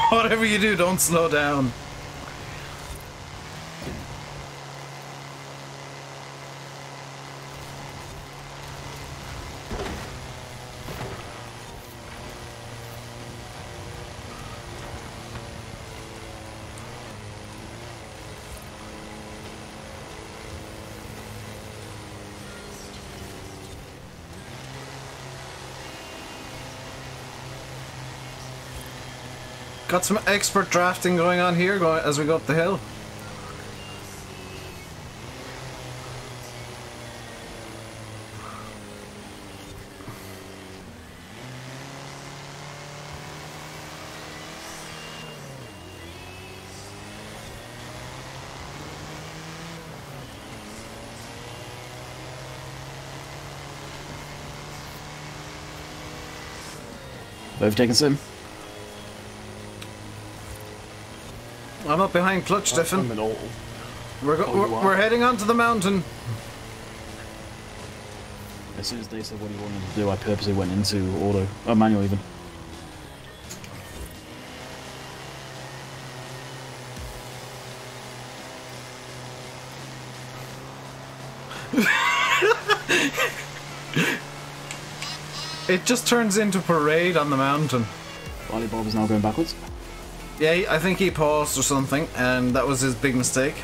Whatever you do, don't slow down. Got some expert drafting going on here as we go up the hill. Both taking sim. I'm up behind Clutch Stiffen. I'm in all. We're heading onto the mountain. As soon as they said what he wanted to do, I purposely went into auto. Oh, manual even. It just turns into parade on the mountain. Barley Bob is now going backwards. Yeah, I think he paused or something, and that was his big mistake.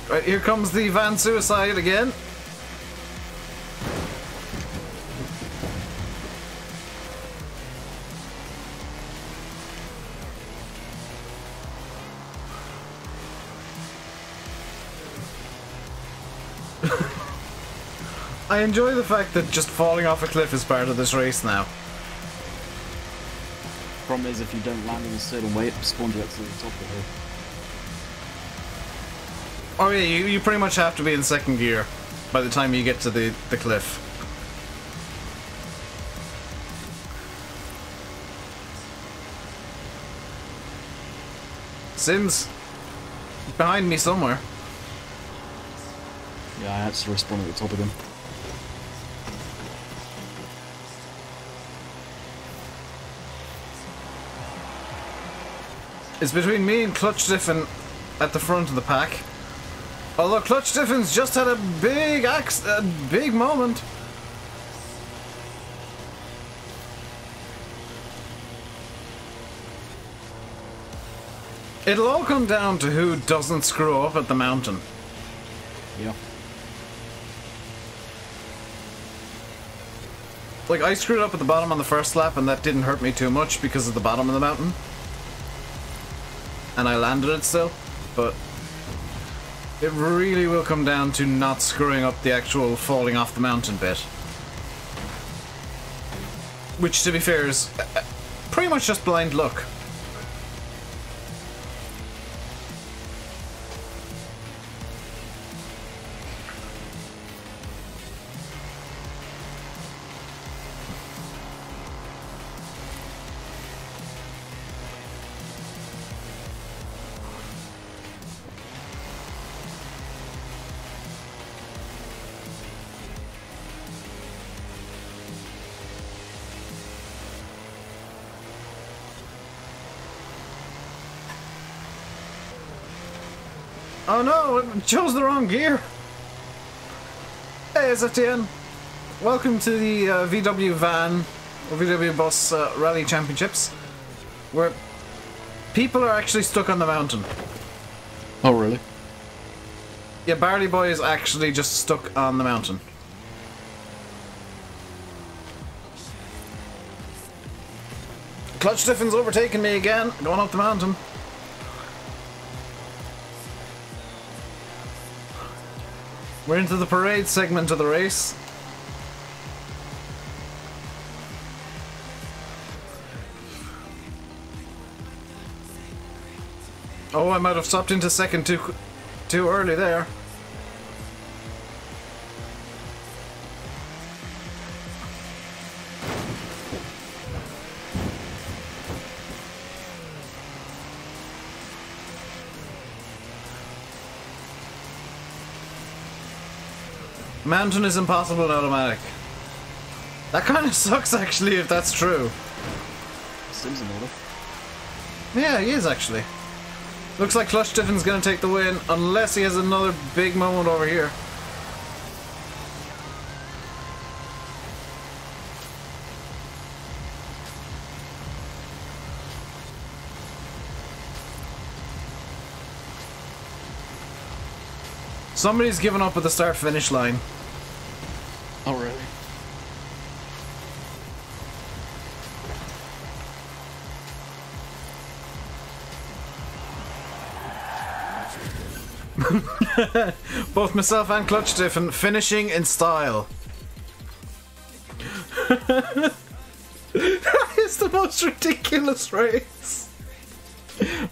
Right, here comes the van suicide again. I enjoy the fact that just falling off a cliff is part of this race now. Problem is, if you don't land in a certain way, it spawns you up to the top of the hill. Oh yeah, you pretty much have to be in second gear by the time you get to the cliff. Sims, behind me somewhere. Yeah, I had to respawn at the top again. It's between me and Clutch Stiffen at the front of the pack. Although Clutch Stiffen's just had a big moment. It'll all come down to who doesn't screw up at the mountain. Yeah. Like, I screwed up at the bottom on the first lap and that didn't hurt me too much because of the bottom of the mountain. And I landed it still, but it really will come down to not screwing up the actual falling off the mountain bit. Which, to be fair, is pretty much just blind luck. Oh no, I chose the wrong gear. Hey, it's FTN. Welcome to the VW Van, or VW Bus Rally Championships, where people are actually stuck on the mountain. Oh, really? Yeah, Barley Boy is actually just stuck on the mountain. Clutch Stiffin's overtaking me again, going up the mountain. We're into the parade segment of the race. Oh, I might have stopped into second too early there. Mountain is impossible in automatic. That kind of sucks, actually, if that's true. Seems immortal. Yeah, he is, actually. Looks like Clutch Stiffin's gonna take the win, unless he has another big moment over here. Somebody's given up at the start-finish line. Oh, really? Both myself and Clutch Stiffen finishing in style. That is the most ridiculous race.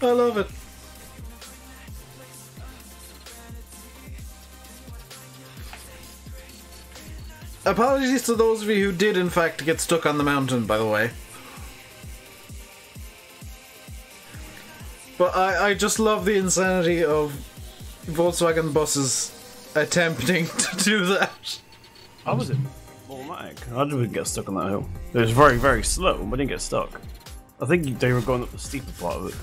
I love it. Apologies to those of you who did in fact get stuck on the mountain, by the way. But I just love the insanity of Volkswagen buses attempting to do that. How was it automatic? How did we get stuck on that hill? It was very, very slow, but didn't get stuck. I think they were going up the steeper part of it.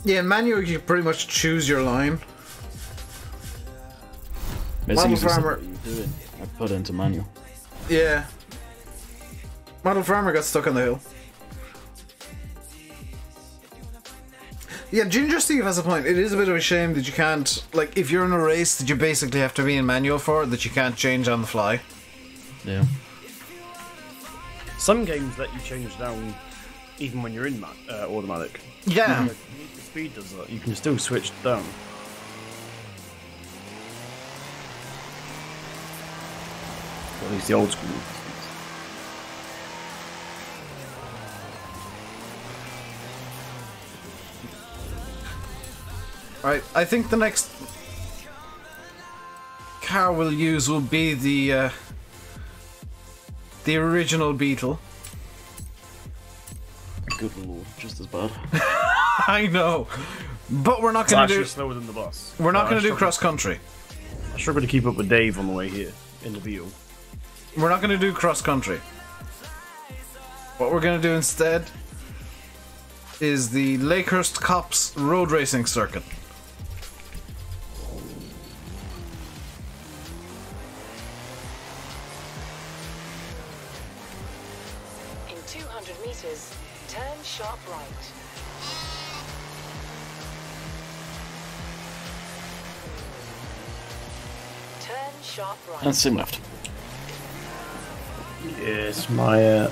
Yeah, in manual you pretty much choose your line. Model Farmer. I put into manual. Yeah. Model Farmer got stuck on the hill. Yeah, Ginger Steve has a point. It is a bit of a shame that you can't, like, if you're in a race that you basically have to be in manual for, that you can't change on the fly. Yeah. Some games let you change down even when you're in automatic. Yeah. Like, Need for Speed does that. You can still switch down. At least the old school. Right, I think the next car we'll use will be the original Beetle. Good lord, just as bad. I know, but we're not It's going to actually do. slower than the bus. We're not going to do I cross country. struggled to keep up with Dave on the way here in the Beetle. We're not going to do cross country. What we're going to do instead is the Lakehurst Cops road racing circuit. In 200 meters, turn sharp right. Turn sharp right. And sim left. Yes, my.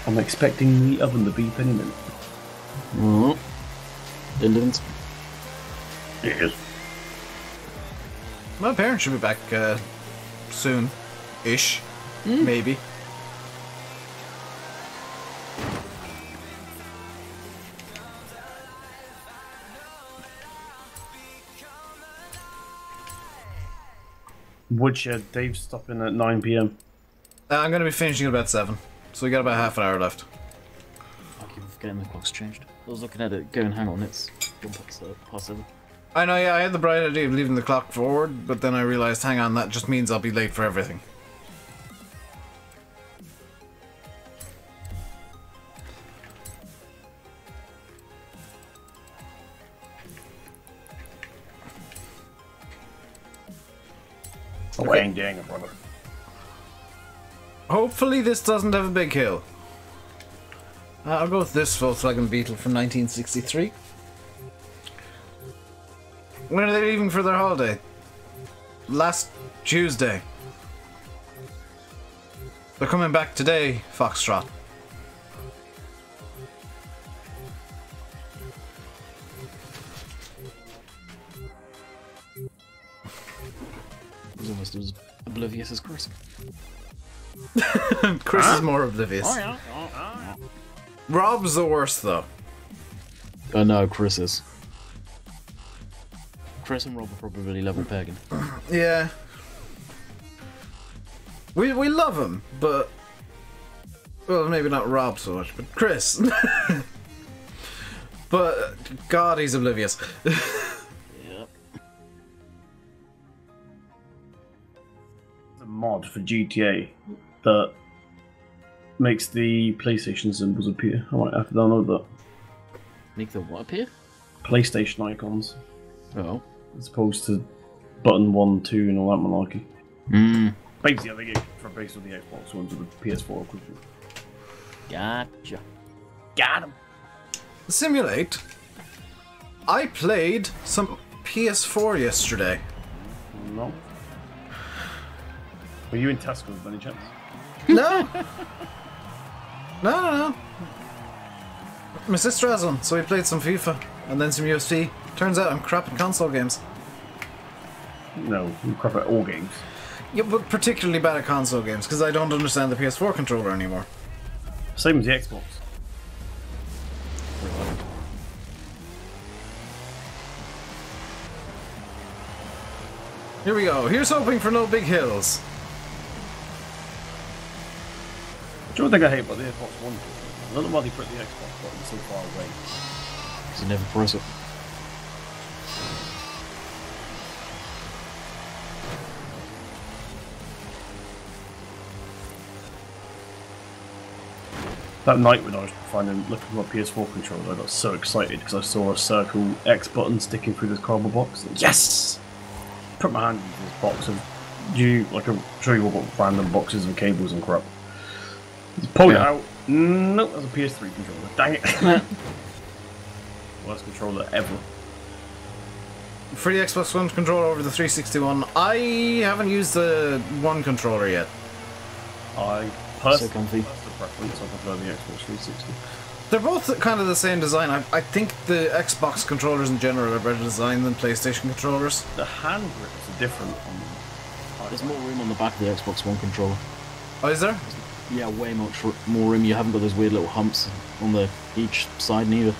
I'm expecting the oven to beep any minute. Indians. Yes. My parents should be back soon-ish, maybe. Woodshed, Dave's stopping at 9 PM. I'm going to be finishing at about 7, so we got about half an hour left. I keep forgetting the clock's changed. I was looking at it going, hang on, it's past 7. I know, yeah, I had the bright idea of leaving the clock forward, but then I realised, hang on, that just means I'll be late for everything. Okay, dang it, brother. Hopefully this doesn't have a big hill. I'll go with this Volkswagen Beetle from 1963. When are they leaving for their holiday? Last Tuesday. They're coming back today, Foxtrot. oblivious as Chris. Chris is more oblivious. Oh yeah. Oh. Rob's the worst, though. No, Chris is. Chris and Rob are probably level pegging. Yeah. We love him, but... Well, maybe not Rob so much, but Chris. But, God, he's oblivious. Yep. A mod for GTA that makes the PlayStation symbols appear. I might have to download that. Make the what appear? PlayStation icons, Oh. as opposed to button 1, 2, and all that malarkey. Basically, I think it's based on the Xbox ones with the PS4 equivalent. Gotcha. Got him. Simulate. I played some PS4 yesterday. No. Were you in Tesco's by any chance? No. No. My sister has one, so we played some FIFA and then some UFC. Turns out I'm crap at console games. No, you crap at all games. Yeah, but particularly bad at console games because I don't understand the PS4 controller anymore. Same as the Xbox. Here we go. Here's hoping for no big hills. Do you know what I hate about the Xbox One? I don't know why they put the Xbox button so far away. Because you never press it. That night when I was looking for my PS4 controller, I got so excited because I saw a circle X button sticking through this cardboard box. Yes! Put my hand into this box of I'll show you all got random boxes of cables and crap. Just pulled it out. Nope, that's a PS3 controller. Dang it. Worst controller ever. For the Xbox One controller over the 361, I haven't used the One controller yet. I So comfy. personal preference, I prefer the Xbox 360. They're both kind of the same design. I think the Xbox controllers in general are better designed than PlayStation controllers. The hand grips are different on There's more room on the back of the Xbox One controller. Oh, is there? Yeah, way much more room. You haven't got those weird little humps on each side neither.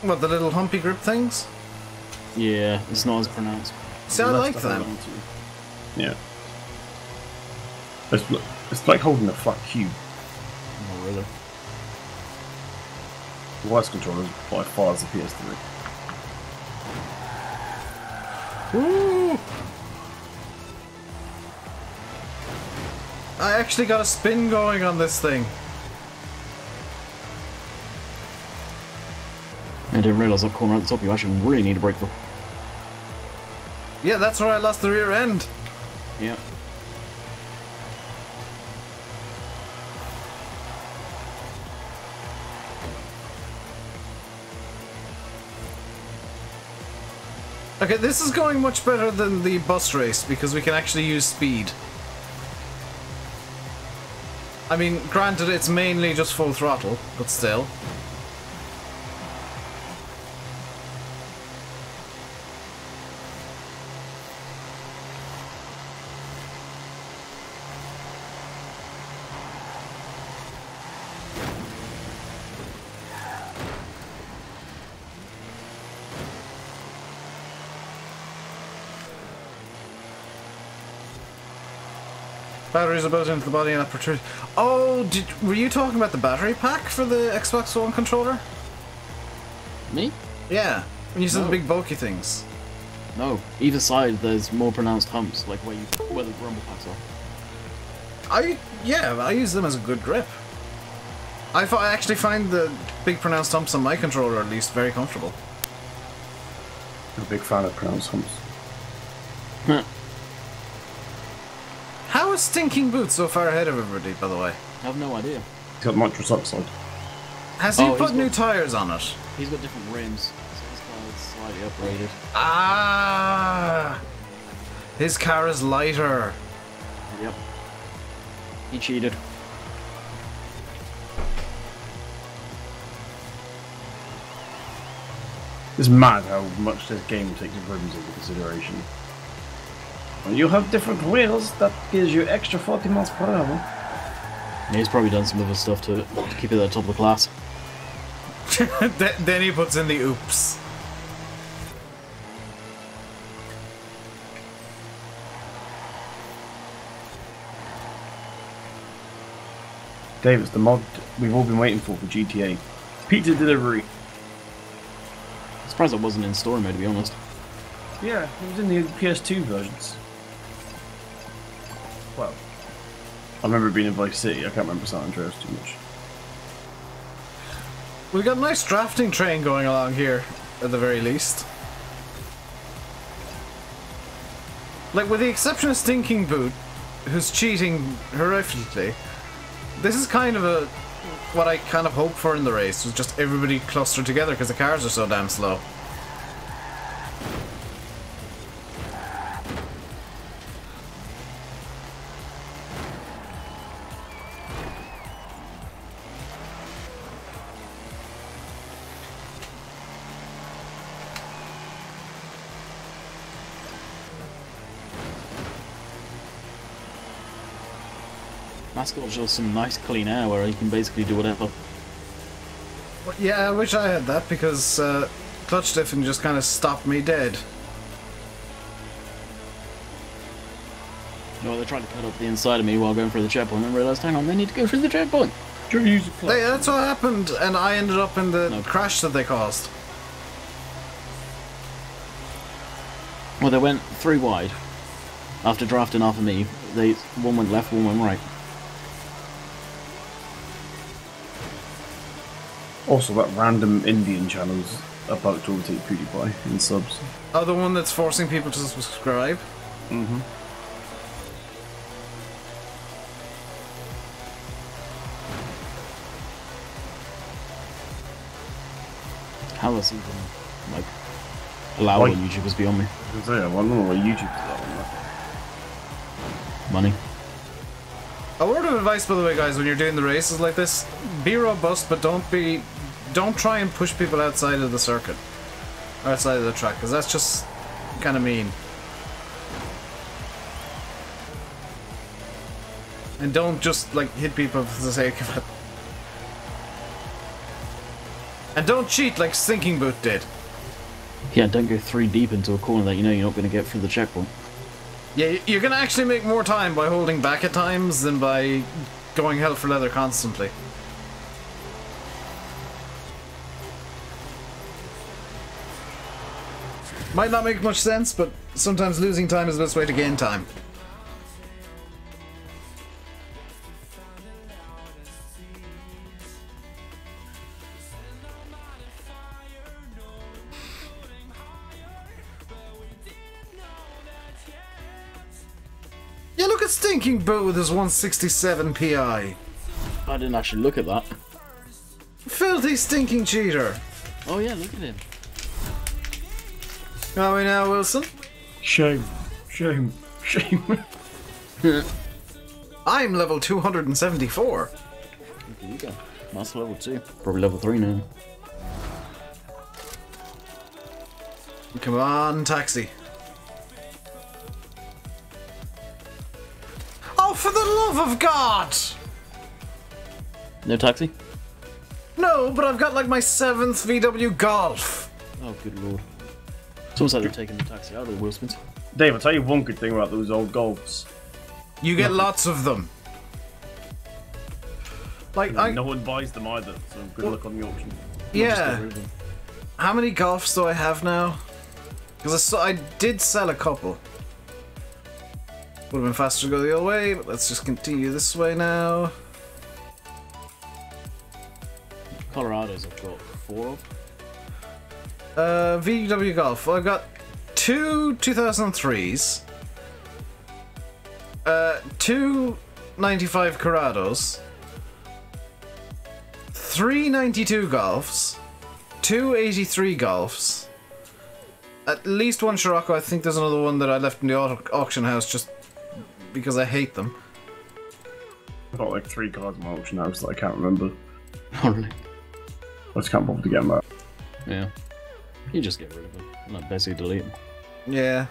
What, the little humpy grip things? Yeah, it's not as pronounced. See, I like them. Yeah. It's like holding a flat cube. Not really. The worst controller by far is the PS3. Woo! I actually got a spin going on this thing. I didn't realise that corner at the top you actually really need a brake for. Yeah, that's where I lost the rear end. Yeah. Okay, this is going much better than the bus race because we can actually use speed. I mean, granted it's mainly just full throttle, but still. Batteries are built into the body and that protrudes. Oh, were you talking about the battery pack for the Xbox One controller? Me? Yeah, when you said No. the big bulky things. No. Either side there's more pronounced humps, like where the rumble packs are. I use them as a good grip. I actually find the big pronounced humps on my controller at least very comfortable. I'm a big fan of pronounced humps. How is Stinking Boots so far ahead of everybody, by the way? I have no idea. It's got nitrous oxide. Has he Oh, put he's new got- tyres on it? He's got different rims, so his car is slightly upgraded. Ah! His car is lighter. Yep. He cheated. It's mad how much this game takes rims into consideration. You have different wheels, that gives you extra 40 miles per hour. Yeah, he's probably done some other stuff to keep it at the top of the class. Then he puts in the oops. Dave, it's the mod we've all been waiting for GTA. Pizza delivery. I'm surprised it wasn't in story mode, to be honest. Yeah, it was in the PS2 versions. Well, I remember it being in Vice City. I can't remember San Andreas too much. We've got a nice drafting train going along here, at the very least. Like, with the exception of Stinking Boot, who's cheating horrifically, this is kind of what I kind of hoped for in the race, was just everybody clustered together because the cars are so damn slow. Mascot shows some nice clean air where you can basically do whatever. Well, yeah, I wish I had that because clutch stiffing just kind of stopped me dead. You know, they tried to cut up the inside of me while going through the checkpoint and realised, hang on, they need to go through the checkpoint. Hey, that's what happened, and I ended up in the crash that they caused. Well, they went 3 wide. After drafting off of me, one went left, one went right. Also, that random Indian channel's about to overtake PewDiePie in subs. Oh, the one that's forcing people to subscribe? Mm-hmm. How does even, like, allowing YouTubers beyond me? I don't know why YouTube did that one. Money. A word of advice, by the way, guys, when you're doing the races like this, be robust, but don't try and push people outside of the circuit, or outside of the track, because that's just kind of mean. And don't just like hit people for the sake of it. And don't cheat like Stinking Boot did. Yeah, don't go 3 deep into a corner that you know you're not going to get through the checkpoint. Yeah, you're gonna actually make more time by holding back at times than by going hell for leather constantly. Might not make much sense, but sometimes losing time is the best way to gain time. Yeah, look at Stinking Boot with his 167 PI. I didn't actually look at that. Filthy stinking cheater. Oh yeah, look at him. Are we now, Wilson? Shame. Shame. Shame. I'm level 274. There you go. That's level 2. Probably level 3 now. Come on, taxi. Oh, for the love of God! No taxi? No, but I've got like my 7th VW Golf. Oh, good lord. It's almost like they're taking the taxi out of the wheel spins. Dave, I'll tell you one good thing about those old Golfs. You get lots of them. Like, no one buys them either, so good luck on the auction. Yeah. How many Golfs do I have now? Because I did sell a couple. Would have been faster to go the other way, but let's just continue this way now. Colorado's I've got 4 of. VW Golf. Well, I've got 2 2003s, 2 95 Corrados, 3 92 Golfs, 2 83 Golfs, at least 1 Scirocco. I think there's another one that I left in the auction house just because I hate them. I've got like 3 cars in my auction house that I can't remember. Oh really? I just can't bother to get them out. Yeah. You just get rid of them. Like basically delete them. Yeah.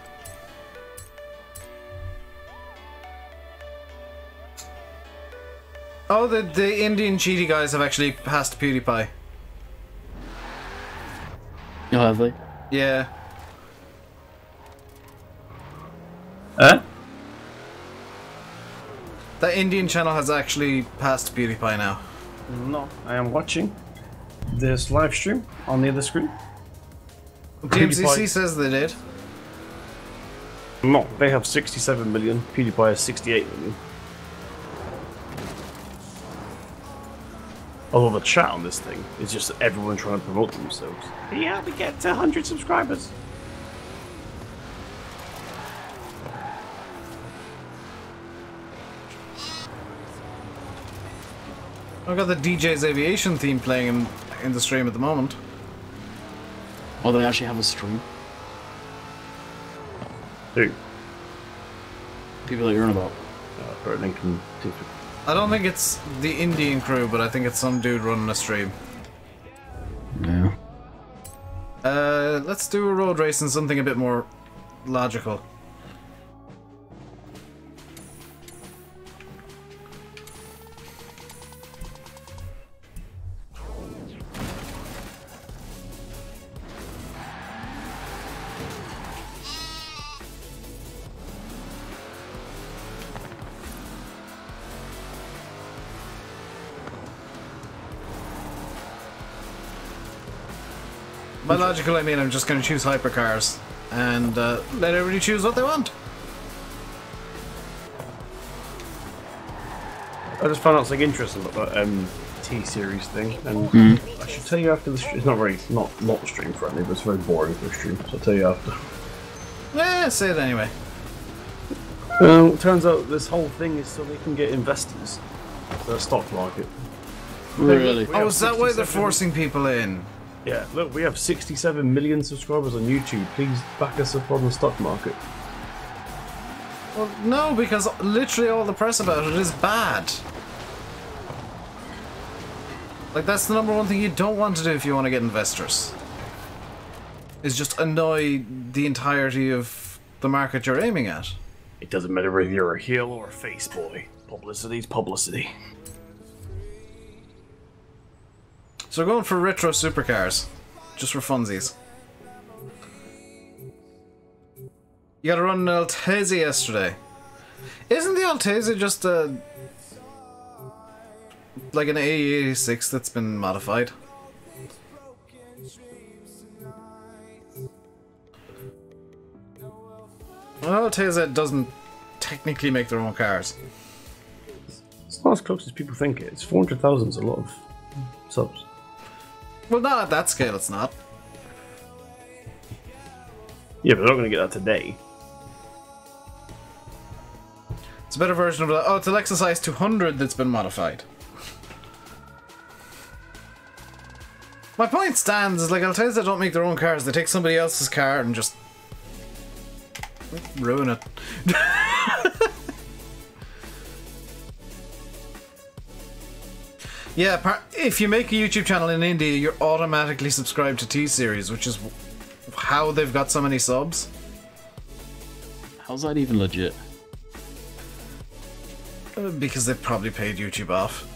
Oh, the Indian cheaty guys have actually passed PewDiePie. Oh, have they? Yeah. The Indian channel has actually passed PewDiePie now. No, I am watching this live stream on the other screen. TMCC says they did. No, they have 67 million. PewDiePie has 68 million. Although the chat on this thing is just everyone trying to promote themselves. Yeah, we get to 100 subscribers. I've got the DJ's Aviation theme playing in the stream at the moment. Oh, they actually have a stream? Who? People that you're on about. Lincoln. I don't think it's the Indian crew, but I think it's some dude running a stream. Yeah. Let's do a road race and something a bit more logical. By logical, I mean I'm just going to choose hypercars and let everybody choose what they want. I just found out something interesting about that T-Series thing, and I should tell you after the stream. It's not stream friendly, but it's very boring for a stream, so I'll tell you after. Yeah, say it anyway. Turns out this whole thing is so they can get investors for the stock market. Really? Oh, is that why they're forcing people in? Yeah, look, we have 67 million subscribers on YouTube. Please back us up on the stock market. Well, no, because literally all the press about it is bad. Like, that's the number one thing you don't want to do if you want to get investors. Is just annoy the entirety of the market you're aiming at. It doesn't matter whether you're a heel or a face boy. Publicity's publicity. So we're going for retro supercars. Just for funsies. You gotta run an Altezza yesterday. Isn't the Altezza just a... like an AE86 that's been modified? Well, Altezza doesn't technically make their own cars. It's not as close as people think it is. 400,000 is a lot of subs. Well, not at that scale, it's not. Yeah, but they're not going to get that today. It's a better version of that. Oh, it's a Lexus IS 200 that's been modified. My point stands is like Altezza don't make their own cars. They take somebody else's car and just ruin it. Yeah, if you make a YouTube channel in India, you're automatically subscribed to T-Series, which is how they've got so many subs. How's that even legit? Because they've probably paid YouTube off.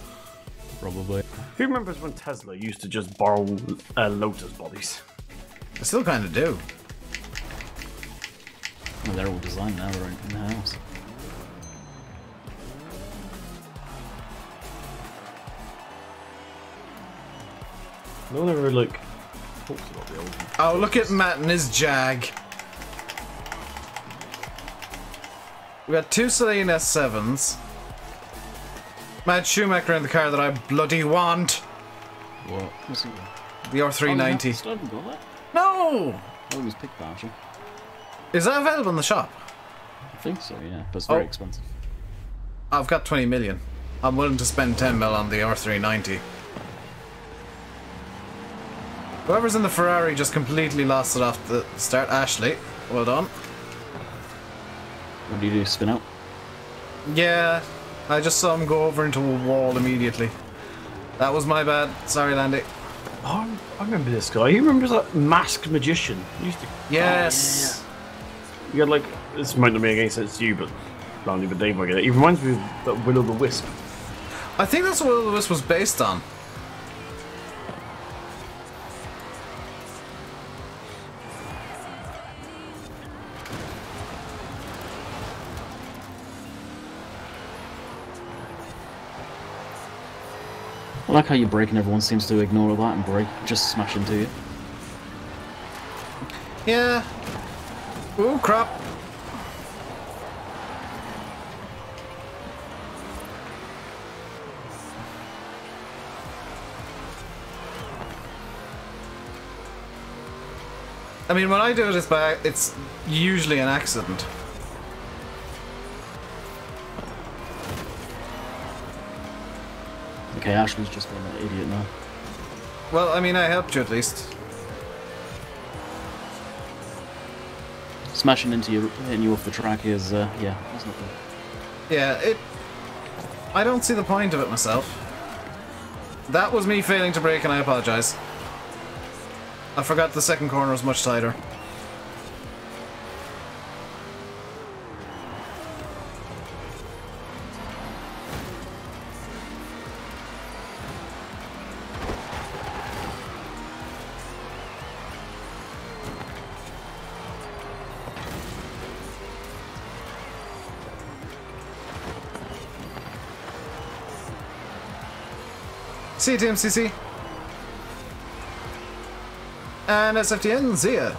Probably. Who remembers when Tesla used to just borrow Lotus bodies? They still kind of do. Well, they're all designed now, right in the house. No one ever, like, talks about the old one. Oh, look at Matt and his Jag. We got two Celine S7s. Matt Schumacher in the car that I bloody want. What? What's it? The R390. Still haven't got that? No! Oh, it was picked that, actually. Is that available in the shop? I think so, yeah, but it's very expensive. I've got 20 million. I'm willing to spend 10 mil on the R390. Whoever's in the Ferrari just completely lost it off the start. Ashley, well done. What do you do, spin out? Yeah, I just saw him go over into a wall immediately. That was my bad. Sorry, Landy. Oh, I remember this guy. You remember that masked magician? He used to... Yes! You had, like... This might not make any sense to you, but... Landy, but Dave might get it. He reminds me of that Will-O-the-Wisp. I think that's what Will-O-Wisp was based on. I like how you break and everyone seems to ignore all that and break, just smash into you. Yeah. Ooh, crap. I mean, when I do it, it's usually an accident. Okay, Ashley's just being an idiot now. Well, I mean, I helped you at least. Smashing into you, hitting you off the track is, yeah, that's not good. Yeah, I don't see the point of it myself. That was me failing to brake, and I apologize. I forgot the second corner was much tighter. See you, TMCC. And SFTN, see ya.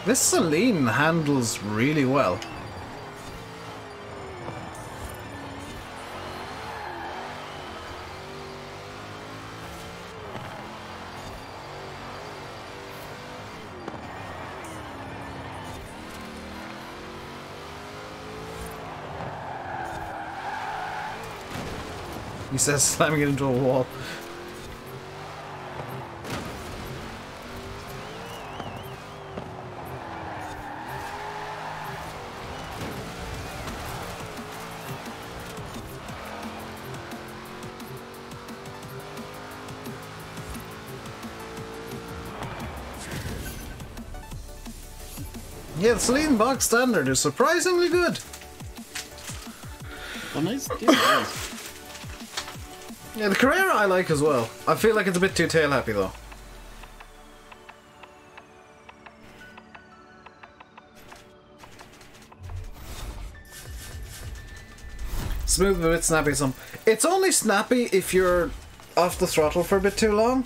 This Celine handles really well. He says slamming it into a wall. Yeah, the Celine box standard is surprisingly good. Oh, nice. Yeah, Yeah, the Carrera I like as well. I feel like it's a bit too tail happy though. Smooth, a bit snappy some. It's only snappy if you're off the throttle for a bit too long.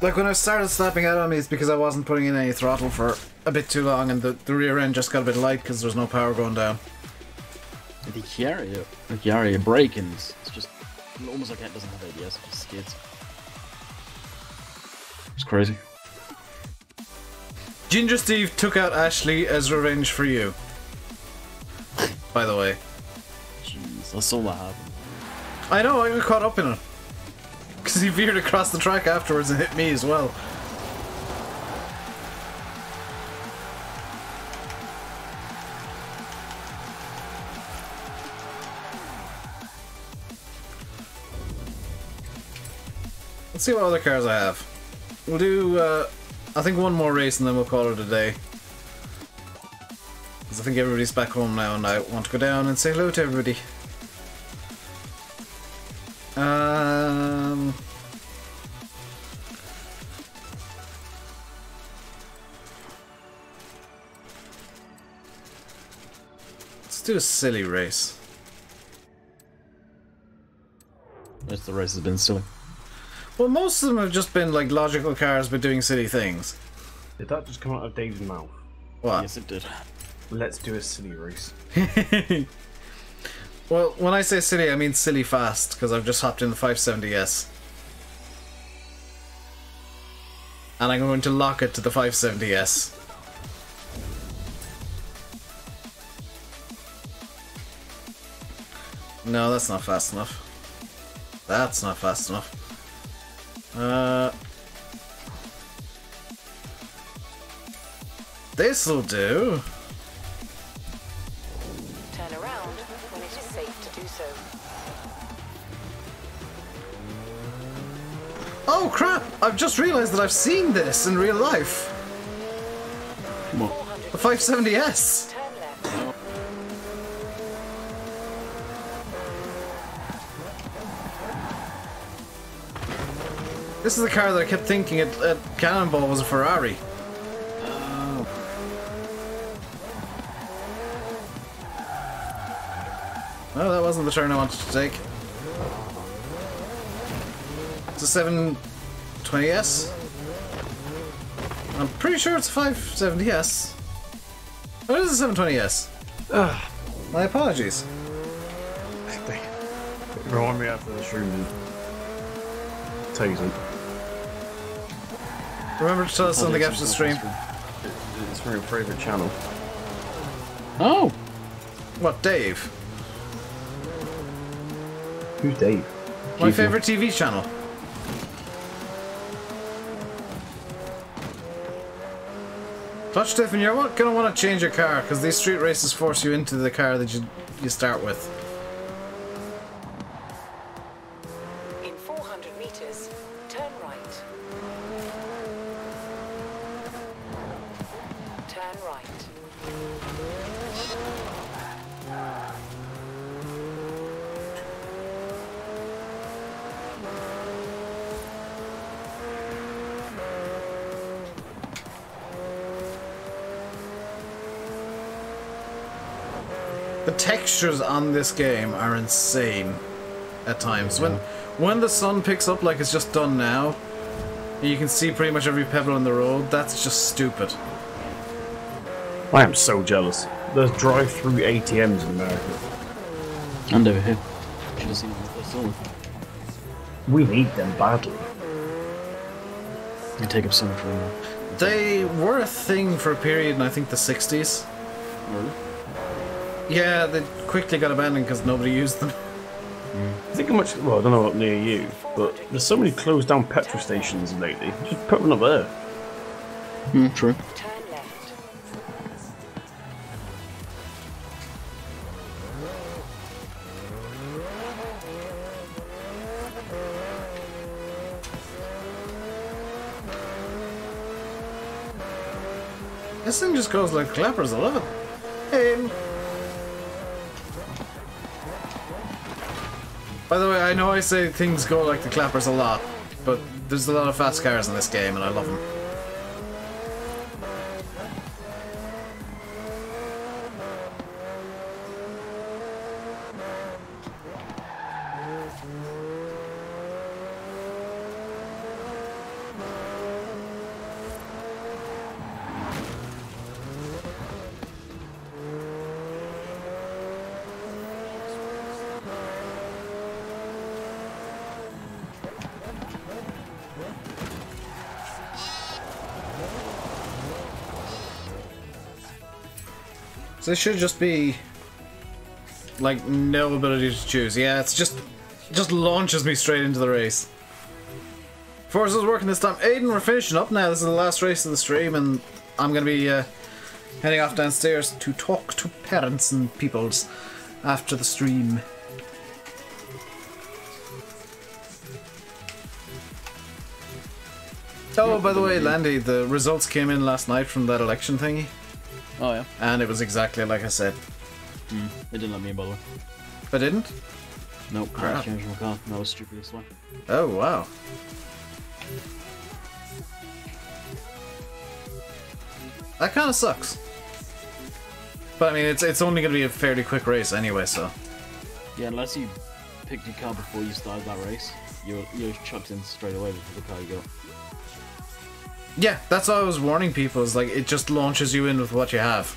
Like when I started snapping out on me, it's because I wasn't putting in any throttle for a bit too long and the rear end just got a bit light because there's no power going down. The Chiari braking, it's just almost like it doesn't have ABS, it just skids. It's crazy. Ginger Steve took out Ashley as revenge for you. By the way. Jeez, I saw that happen. I know, I got caught up in it. Because he veered across the track afterwards and hit me as well. Let's see what other cars I have. We'll do, I think one more race and then we'll call it a day. Because I think everybody's back home now and I want to go down and say hello to everybody. Let's do a silly race. Most of the race has been silly. Well, most of them have just been like logical cars but doing silly things. Did that just come out of Dave's mouth? What? Yes, it did. Let's do a silly race. Well, when I say silly, I mean silly fast, because I've just hopped in the 570S. And I'm going to lock it to the 570S. No, that's not fast enough. That's not fast enough. This'll do. Turn around when it is safe to do so. Oh crap! I've just realised that I've seen this in real life. What? The 570S. Turn left. This is the car that I kept thinking at Cannonball was a Ferrari. Oh. Oh, that wasn't the turn I wanted to take. It's a 720S. I'm pretty sure it's a 570S. Oh, it is a 720S. My apologies. Remind me after the stream and tell you something. Remember to tell us something after the stream. It's from your favourite channel. Oh! What, Dave? Who's Dave? My favourite TV channel. Clutch Tiffin, you're gonna want to change your car because these street races force you into the car that you start with. In 400 meters, turn right. Turn right. The textures on this game are insane at times. When the sun picks up like it's just done now, and you can see pretty much every pebble on the road, that's just stupid. I am so jealous. There's drive-through ATMs in America. And over here. Should have seen them if I saw them. We need them badly. They take up so much room. They were a thing for a period in I think the 60s. Really? Yeah, they quickly got abandoned because nobody used them. I think how much. Well, I don't know what near you, but there's so many closed down petrol stations lately. Just put one up there. True. Turn left. This thing just goes like clappers, I love it. Hey. By the way, I know I say things go like the clappers a lot, but there's a lot of fast cars in this game and I love them. So this should just be like no ability to choose. Yeah, it's just launches me straight into the race. Forza's working this time. Aiden, we're finishing up now. This is the last race of the stream, and I'm gonna be heading off downstairs to talk to parents and peoples after the stream. Oh, by the way, Landy, the results came in last night from that election thingy. Oh, yeah. And it was exactly like I said. They didn't let me in, by the way. I didn't? Nope, I Crap. changed my car. That was stupidly slow. Oh, wow. That kind of sucks. But I mean, it's only going to be a fairly quick race anyway, so. Yeah, unless you picked your car before you started that race, you're chucked in straight away with the car you got. Yeah, that's what I was warning people, is like, it just launches you in with what you have.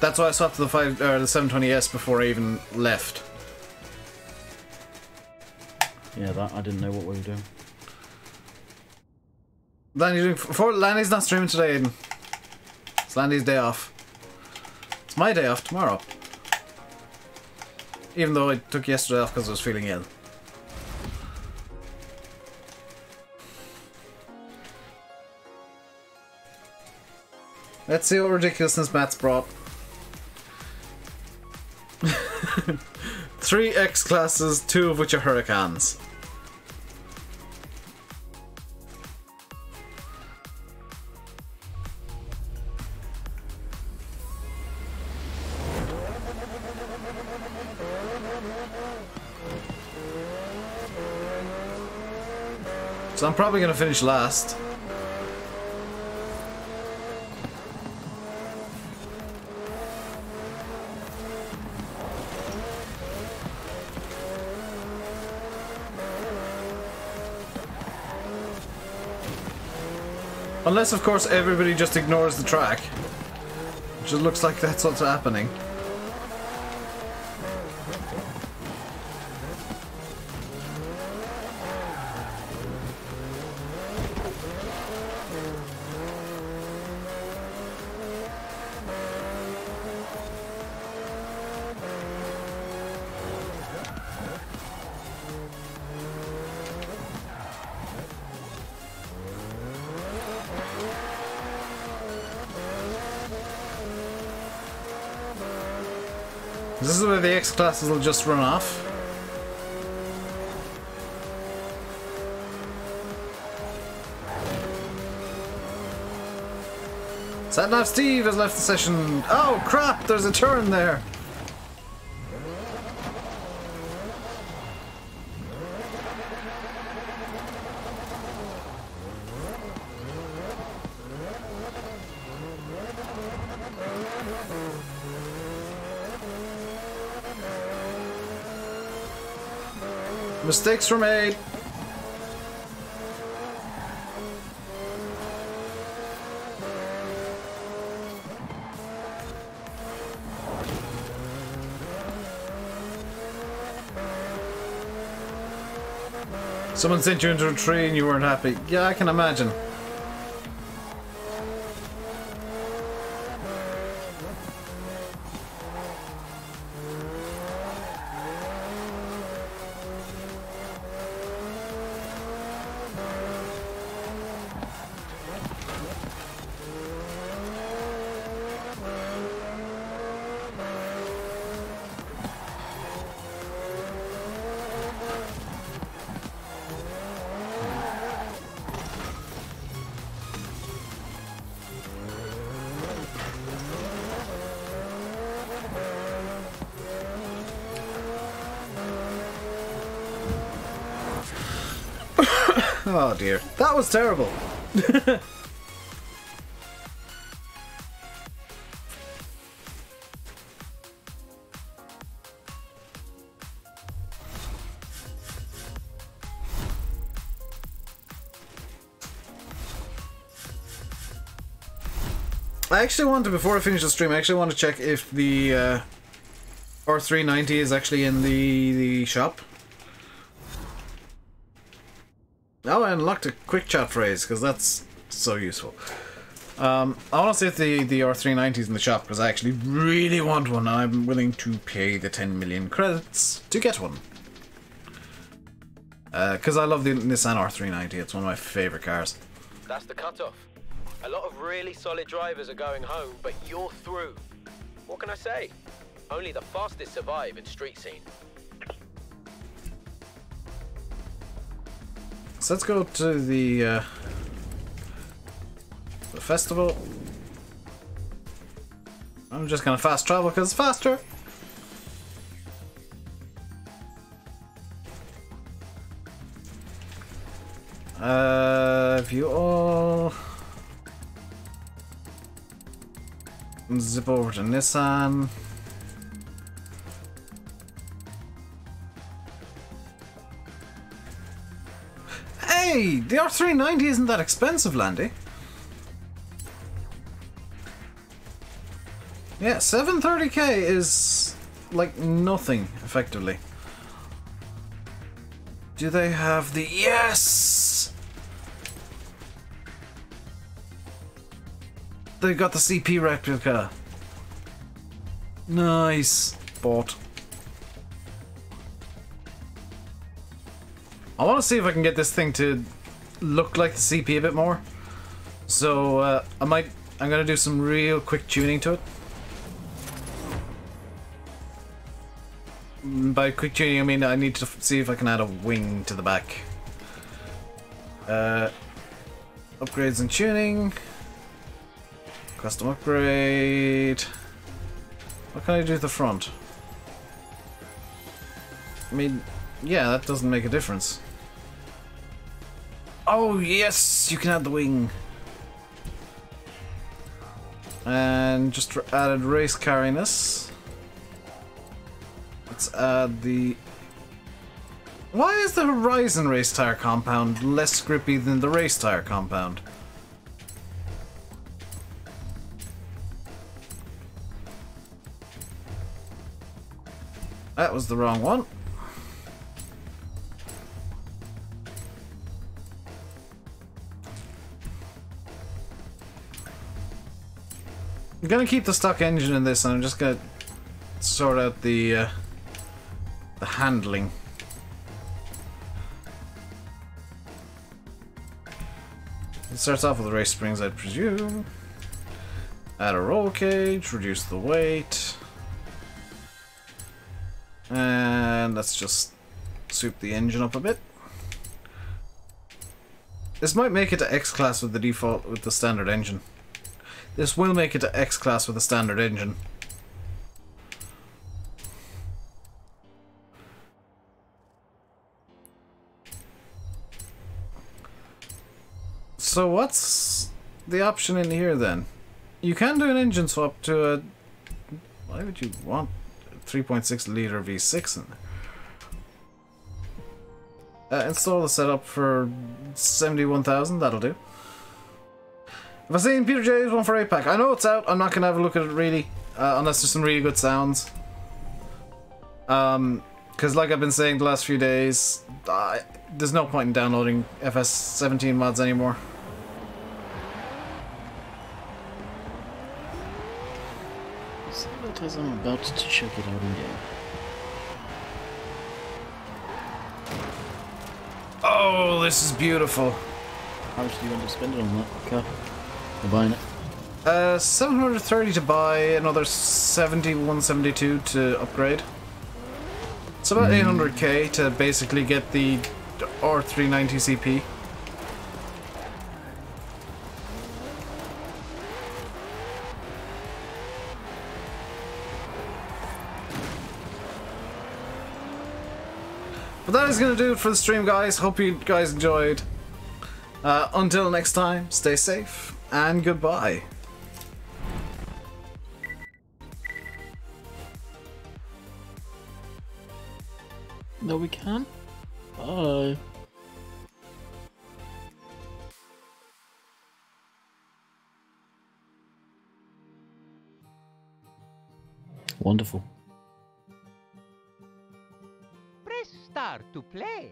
That's why I swapped to the 720S before I even left. Yeah, that I didn't know what we were doing. Landy's not streaming today, Aiden. It's Landy's day off. It's my day off tomorrow. Even though I took yesterday off because I was feeling ill. Let's see what ridiculousness Matt's brought. 3 X classes, 2 of which are Hurricanes. So I'm probably going to finish last. Unless, of course, everybody just ignores the track. Which it looks like that's what's happening. This is where the X classes will just run off. Satnav Steve has left the session. Oh crap, there's a turn there. Mistakes were made. Someone sent you into a tree and you weren't happy. Yeah, I can imagine. Oh dear, that was terrible. I actually want to, before I finish the stream, I actually want to check if the R390 is actually in the shop. Oh, I unlocked a quick chat phrase, because that's so useful. I want to see if the R390 is in the shop, because I actually really want one. I'm willing to pay the 10 million credits to get one. Because I love the Nissan R390, it's one of my favourite cars. That's the cutoff. A lot of really solid drivers are going home, but you're through. What can I say? Only the fastest survive in street scene. So let's go to the festival. I'm just gonna fast travel because it's faster. View all. Zip over to Nissan. Hey, the R390 isn't that expensive, Landy. Yeah, 730k is like nothing, effectively. Do they have the... Yes! They got the CP replica. Nice. Bought. I want to see if I can get this thing to look like the CP a bit more. So I'm gonna do some real quick tuning to it. by quick tuning, I mean I need to see if I can add a wing to the back. Upgrades and tuning. Custom upgrade. What can I do to the front? I mean, yeah, that doesn't make a difference. Oh, yes! You can add the wing. And just added race carriness. Let's add the... Why is the Horizon race tire compound less grippy than the race tire compound? That was the wrong one. I'm gonna keep the stock engine in this, and I'm just gonna sort out the handling. It starts off with the race springs, I presume. Add a roll cage, reduce the weight. And let's just soup the engine up a bit. This might make it to X class with the default, with the standard engine. This will make it to X class with the standard engine. So what's the option in here then? You can do an engine swap to a... Why would you want a 3.6 litre V6 in there? Install the setup for 71,000, that'll do. If I've seen Peter J's 1 for 8 pack, I know it's out, I'm not going to have a look at it really, unless there's some really good sounds. Because like I've been saying the last few days, there's no point in downloading FS17 mods anymore. Sometimes I'm about to check it out in game. Oh, this is beautiful. How much do you end up spending on that car? For buying it? 730 to buy, another 7172 to upgrade. It's about 800k to basically get the R390 CP. But that is going to do it for the stream, guys. Hope you guys enjoyed. Until next time, stay safe, and goodbye. No, we can. Bye. Wonderful. Press start to play.